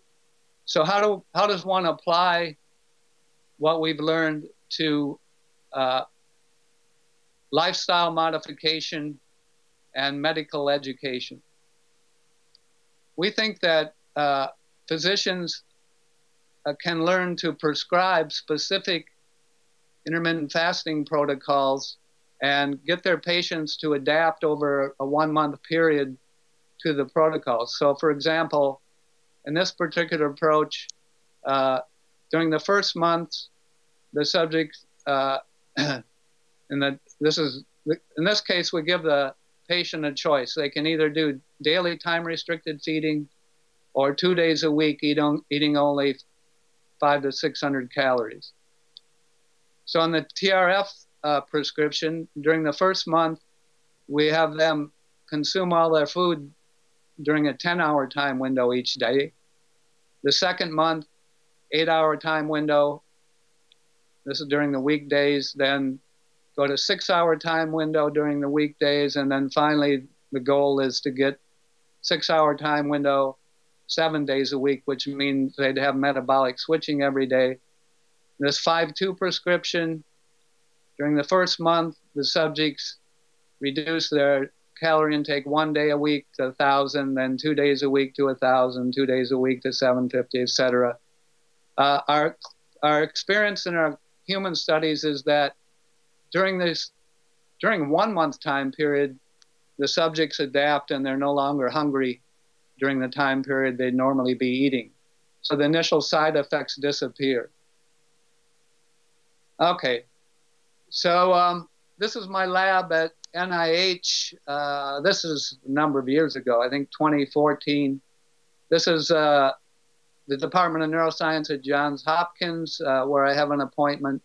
So how does one apply what we've learned to lifestyle modification and medical education? We think that physicians can learn to prescribe specific intermittent fasting protocols and get their patients to adapt over a 1-month period to the protocols. So for example, in this particular approach, during the first month, the subject, in this case, we give the patient a choice. They can either do daily time-restricted feeding or 2 days a week eating only 500 to 600 calories. So in the TRF prescription, during the first month, we have them consume all their food during a 10-hour time window each day. The second month, 8-hour time window. This is during the weekdays. Then go to 6-hour time window during the weekdays. And then finally, the goal is to get 6-hour time window 7 days a week, which means they'd have metabolic switching every day. This 5-2 prescription, during the first month, the subjects reduce their calorie intake 1 day a week to 1,000, then 2 days a week to 1,000, 2 days a week to 750, etc. Our experience in our human studies is that during 1 month time period, the subjects adapt and they're no longer hungry during the time period they'd normally be eating. So the initial side effects disappear. Okay, so this is my lab at NIH. This is a number of years ago, I think 2014. This is the Department of Neuroscience at Johns Hopkins, where I have an appointment.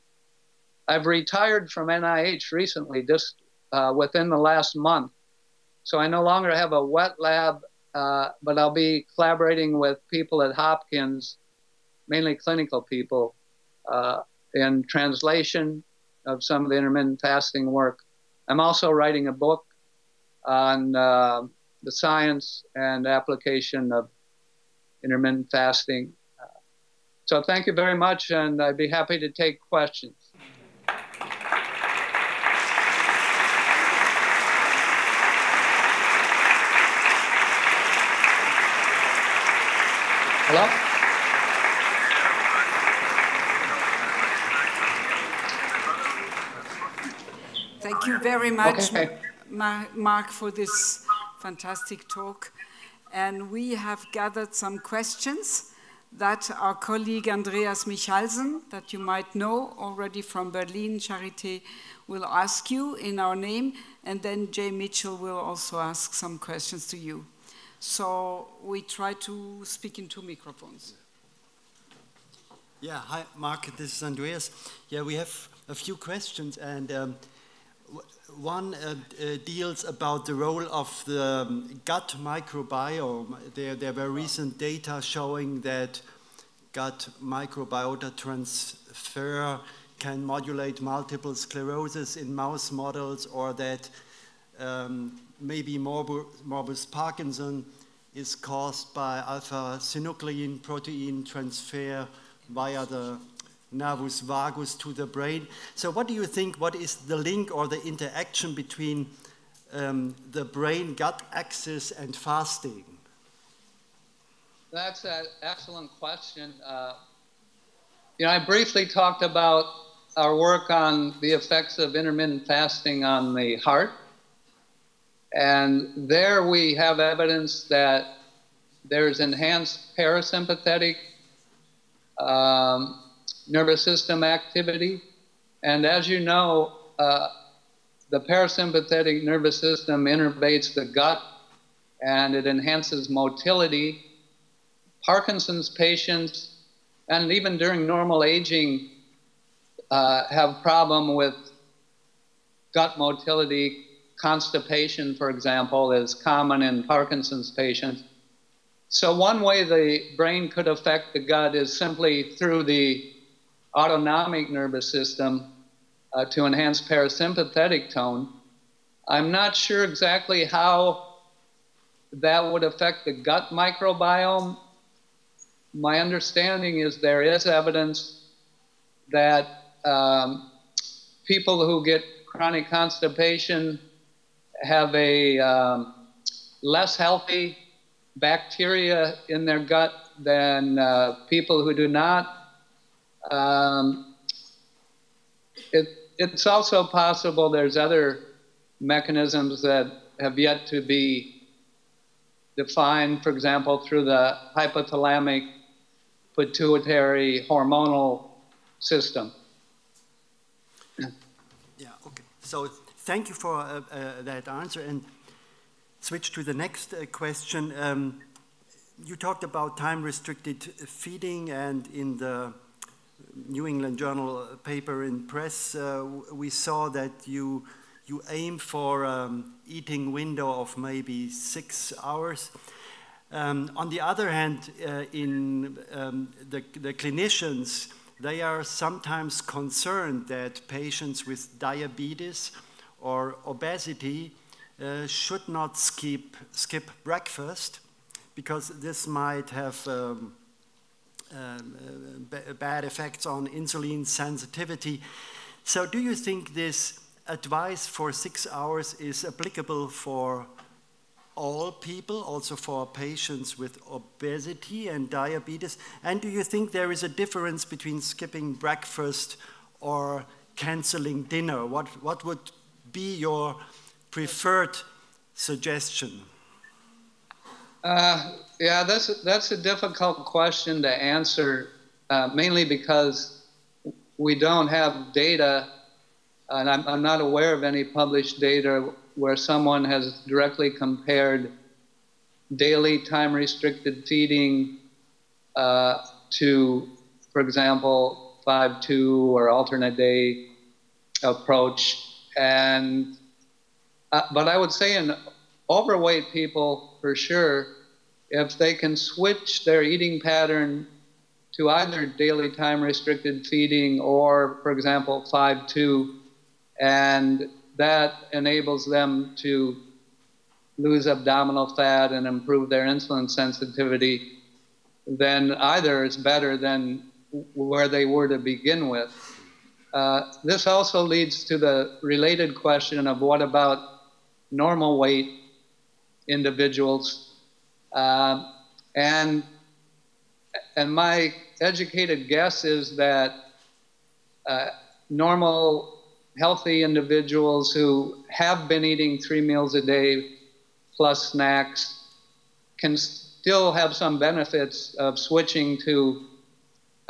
I've retired from NIH recently, just within the last month. So I no longer have a wet lab, but I'll be collaborating with people at Hopkins, mainly clinical people, in translation of some of the intermittent fasting work. I'm also writing a book on the science and application of intermittent fasting. So thank you very much, and I'd be happy to take questions. Hello? Thank you very much, Okay. Mark, for this fantastic talk. And we have gathered some questions that our colleague Andreas Michalsen, that you might know already from Berlin Charité, will ask you in our name. And then Jay Mitchell will also ask some questions to you. So we try to speak in 2 microphones. Yeah, hi, Mark, this is Andreas. Yeah, we have a few questions, and one deals about the role of the gut microbiome. There were recent data showing that gut microbiota transfer can modulate multiple sclerosis in mouse models, or that maybe morbus Parkinson is caused by alpha-synuclein protein transfer via the nervus vagus to the brain. So what do you think, what is the link or the interaction between the brain-gut axis and fasting? That's an excellent question. You know, I briefly talked about our work on the effects of intermittent fasting on the heart. And there we have evidence that there's enhanced parasympathetic nervous system activity. And as you know, the parasympathetic nervous system innervates the gut and it enhances motility. Parkinson's patients, and even during normal aging, have problem with gut motility. Constipation, for example, is common in Parkinson's patients. So one way the brain could affect the gut is simply through the autonomic nervous system to enhance parasympathetic tone. I'm not sure exactly how that would affect the gut microbiome. My understanding is there is evidence that people who get chronic constipation have a less healthy bacteria in their gut than people who do not. It's also possible there's other mechanisms that have yet to be defined, for example, through the hypothalamic pituitary hormonal system. Yeah, okay. So thank you for that answer, and switch to the next question. You talked about time-restricted feeding, and in the New England Journal paper in press, we saw that you aim for eating window of maybe 6 hours. On the other hand, in the clinicians, they are sometimes concerned that patients with diabetes or obesity should not skip breakfast, because this might have bad effects on insulin sensitivity. So do you think this advice for 6 hours is applicable for all people, also for patients with obesity and diabetes? And do you think there is a difference between skipping breakfast or canceling dinner? What would be your preferred suggestion? Yeah, that's a difficult question to answer, mainly because we don't have data, and I'm not aware of any published data where someone has directly compared daily time-restricted feeding to, for example, 5-2 or alternate day approach. And but I would say in overweight people, for sure, if they can switch their eating pattern to either daily time-restricted feeding or, for example, 5-2, and that enables them to lose abdominal fat and improve their insulin sensitivity, then either is better than where they were to begin with. This also leads to the related question of what about normal weight individuals? And my educated guess is that normal, healthy individuals who have been eating 3 meals a day plus snacks can still have some benefits of switching to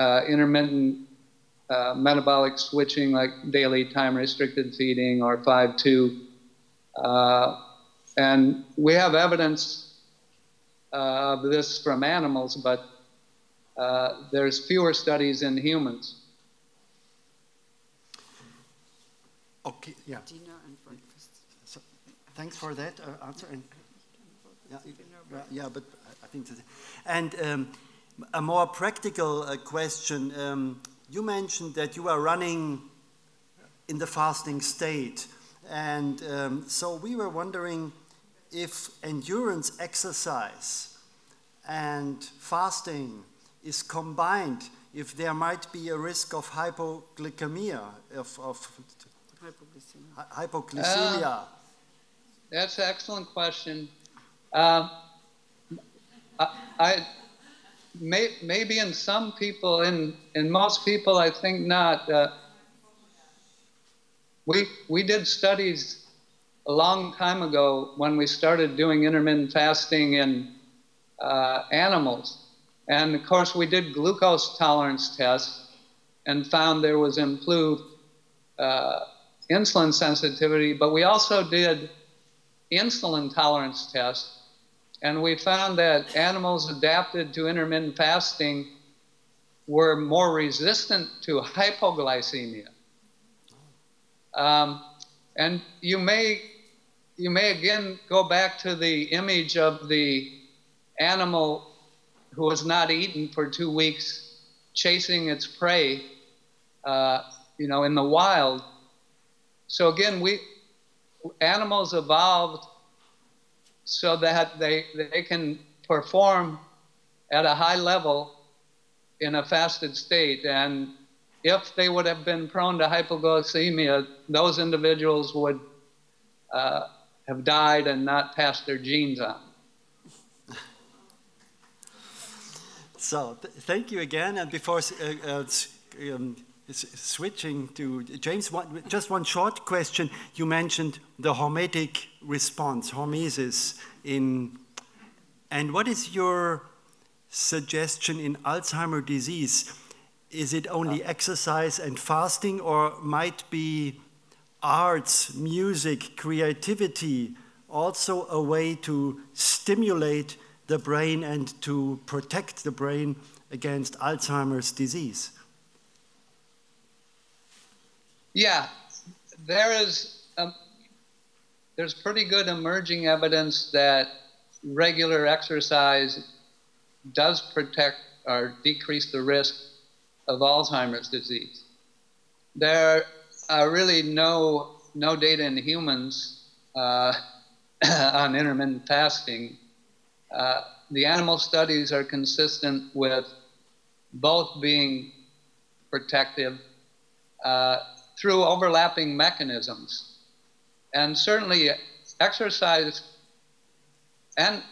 intermittent metabolic switching, like daily time-restricted feeding or 5-2. And we have evidence of this from animals, but there's fewer studies in humans. Okay, yeah. Dinner and breakfast. So, thanks for that answer. And, yeah, but I think that. And a more practical question. You mentioned that you are running in the fasting state, and so we were wondering if endurance exercise and fasting is combined, if there might be a risk of hypoglycemia, of hypoglycemia. That's an excellent question. Maybe in some people, in most people, I think not. We did studies a long time ago when we started doing intermittent fasting in animals. And of course, we did glucose tolerance tests. and found there was improved insulin sensitivity, but we also did insulin tolerance tests, and we found that animals adapted to intermittent fasting were more resistant to hypoglycemia. And you may again go back to the image of the animal who was not eaten for 2 weeks, chasing its prey, you know, in the wild. So again, animals evolved so that they can perform at a high level in a fasted state. And if they would have been prone to hypoglycemia, those individuals would have died and not passed their genes on. So, thank you again. And before switching to James, just one short question. You mentioned the hormetic response, hormesis. And what is your suggestion in Alzheimer's disease? Is it only exercise and fasting, or might be arts, music, creativity also a way to stimulate the brain and to protect the brain against Alzheimer's disease? Yeah, there's pretty good emerging evidence that regular exercise does protect or decrease the risk of Alzheimer's disease. There are really no data in humans on intermittent fasting. The animal studies are consistent with both being protective through overlapping mechanisms. And certainly exercise and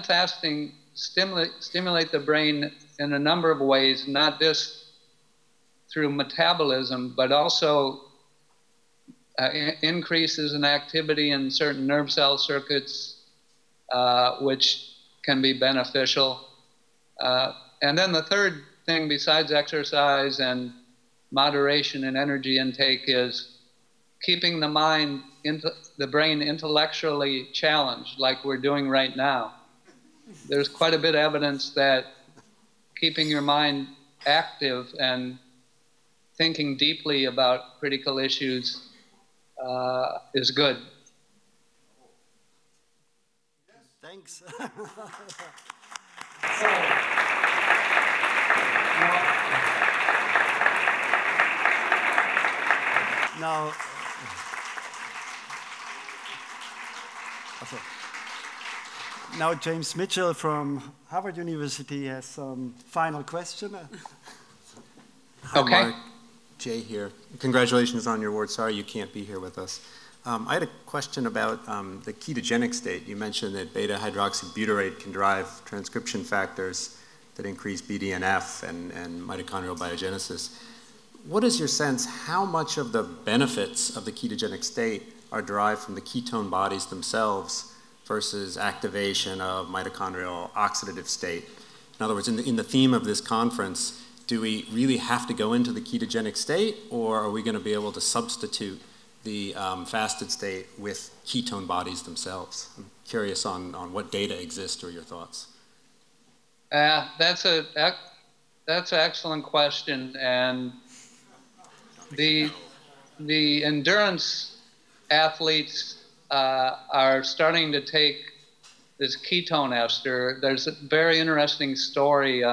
fasting stimulate the brain in a number of ways, not just through metabolism, but also increases in activity in certain nerve cell circuits, which can be beneficial. And then the third thing besides exercise and moderation in energy intake is keeping the brain intellectually challenged, like we're doing right now. There's quite a bit of evidence that keeping your mind active and thinking deeply about critical issues is good. Thanks. Now James Mitchell from Harvard University has some final question. Hi, Okay. Mark. Jay here. Congratulations on your award. Sorry you can't be here with us. I had a question about the ketogenic state. You mentioned that beta-hydroxybutyrate can drive transcription factors that increase BDNF and mitochondrial biogenesis. What is your sense, how much of the benefits of the ketogenic state are derived from the ketone bodies themselves versus activation of mitochondrial oxidative state? In other words, in the theme of this conference, do we really have to go into the ketogenic state, or are we going to be able to substitute the fasted state with ketone bodies themselves? I'm curious on what data exist or your thoughts. That's an excellent question, and the endurance athletes are starting to take this ketone ester. There's a very interesting story.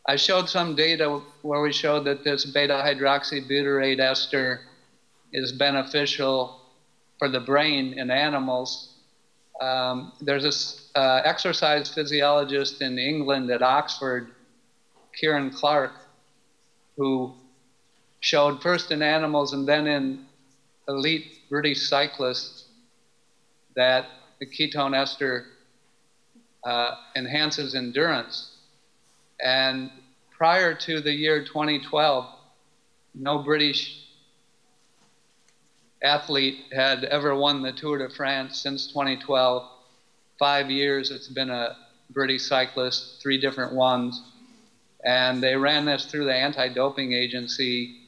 I showed some data where we showed that this beta-hydroxybutyrate ester is beneficial for the brain in animals. There's this exercise physiologist in England at Oxford, Kieran Clark, who showed first in animals and then in elite British cyclists that the ketone ester enhances endurance. And prior to the year 2012, no British athlete had ever won the Tour de France since 2012. 5 years it's been a British cyclist, 3 different ones. And they ran this through the anti-doping agency,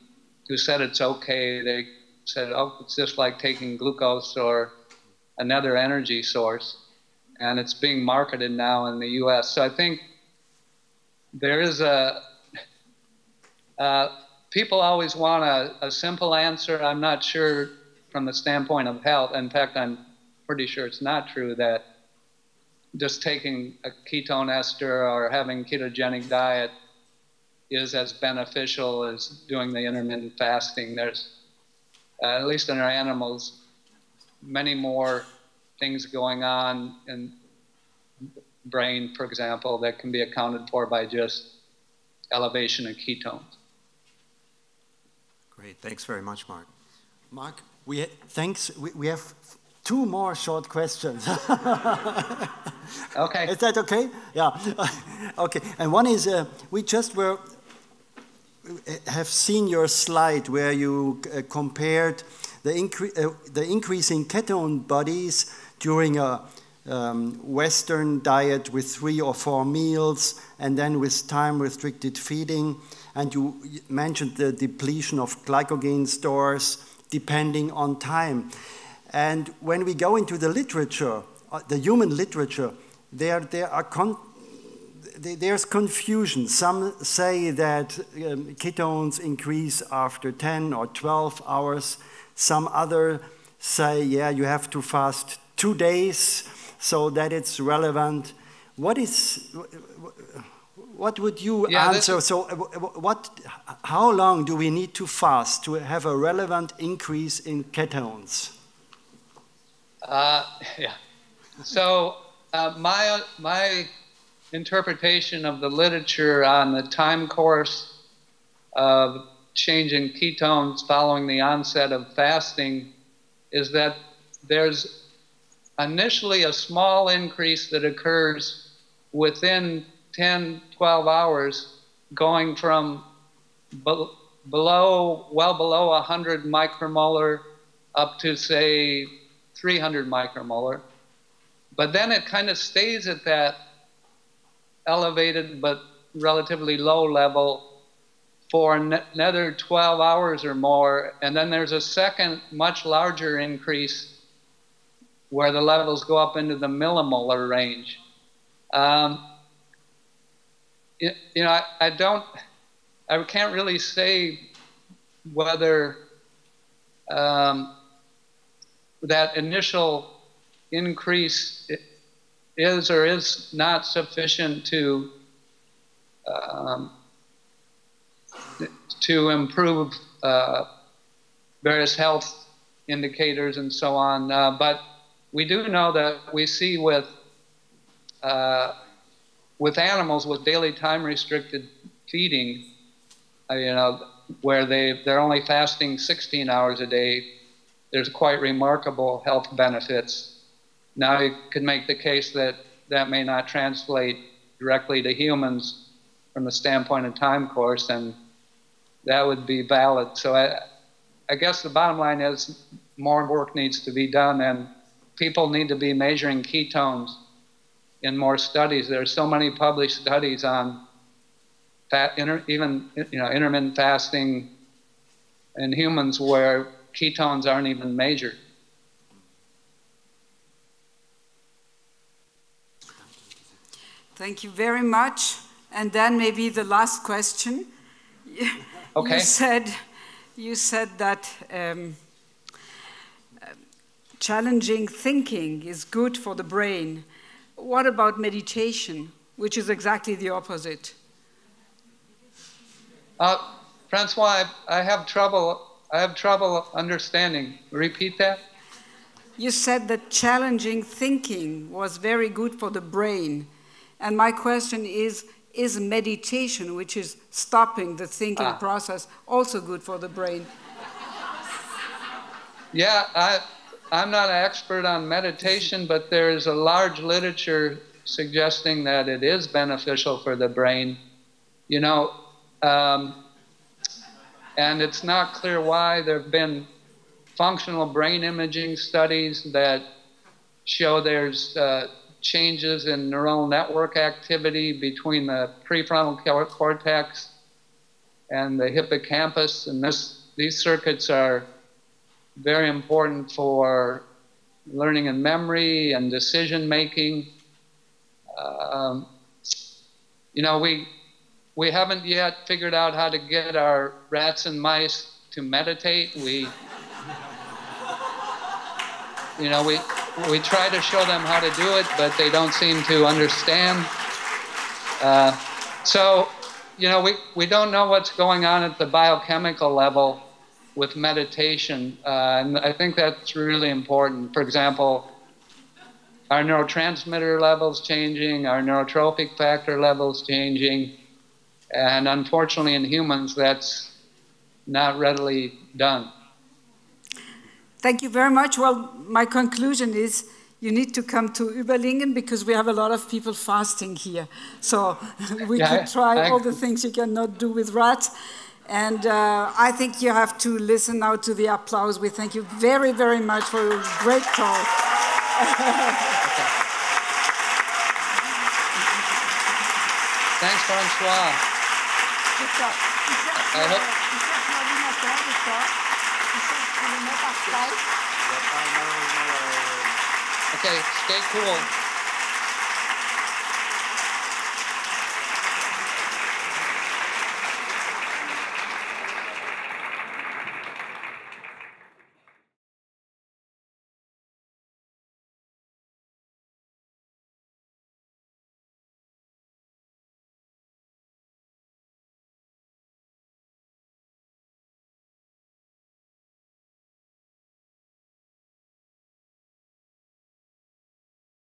who said it's okay. They said, oh, it's just like taking glucose or another energy source. And it's being marketed now in the US. So I think there is people always want a simple answer. I'm not sure from the standpoint of health. In fact, I'm pretty sure it's not true that just taking a ketone ester or having ketogenic diet is as beneficial as doing the intermittent fasting. There's, at least in our animals, many more things going on in the brain, for example, that can be accounted for by just elevation of ketones. Great, thanks very much, Mark. Mark, we have 2 more short questions. Okay. Is that okay? Yeah. Okay. And one is, we just have seen your slide where you compared the increasing ketone bodies during a Western diet with 3 or 4 meals, and then with time-restricted feeding. And you mentioned the depletion of glycogen stores depending on time. And when we go into the literature, the human literature, there's confusion. Some say that ketones increase after 10 or 12 hours. Some other say, yeah, you have to fast 2 days so that it's relevant. What would you answer? So how long do we need to fast to have a relevant increase in ketones? Yeah. So my interpretation of the literature on the time course of change in ketones following the onset of fasting is that there's initially a small increase that occurs within 10, 12 hours, going from well below 100 micromolar up to, say, 300 micromolar. But then it kind of stays at that elevated but relatively low level for another 12 hours or more. And then there's a second, much larger increase where the levels go up into the millimolar range. You know, I can't really say whether that initial increase is or is not sufficient to improve various health indicators and so on. But we do know that we see with animals with daily time-restricted feeding, you know, where they're only fasting 16 hours a day, there's quite remarkable health benefits. Now you could make the case that that may not translate directly to humans from the standpoint of time course, and that would be valid. So I guess the bottom line is more work needs to be done, and people need to be measuring ketones in more studies. There are so many published studies on intermittent fasting in humans where ketones aren't even measured. Thank you very much. And then maybe the last question. Okay. You said that challenging thinking is good for the brain. What about meditation, which is exactly the opposite? Francois, I have trouble understanding. Repeat that. You said that challenging thinking was very good for the brain. And my question is meditation, which is stopping the thinking process, also good for the brain? Yeah, I'm not an expert on meditation, but there is a large literature suggesting that it is beneficial for the brain. You know, and it's not clear why. There have been functional brain imaging studies that show there's changes in neural network activity between the prefrontal cortex and the hippocampus, and these circuits are very important for learning and memory and decision making. You know, we haven't yet figured out how to get our rats and mice to meditate. You know, we try to show them how to do it, but they don't seem to understand. So, you know, we don't know what's going on at the biochemical level with meditation, and I think that's really important. For example, our neurotransmitter levels changing, our neurotrophic factor levels changing, and unfortunately in humans that's not readily done. Thank you very much. Well, my conclusion is you need to come to Überlingen because we have a lot of people fasting here. So we could try all the things you cannot do with rats. And I think you have to listen now to the applause. We thank you very, very much for a great talk. Thanks, François. I hope. Okay, stay cool.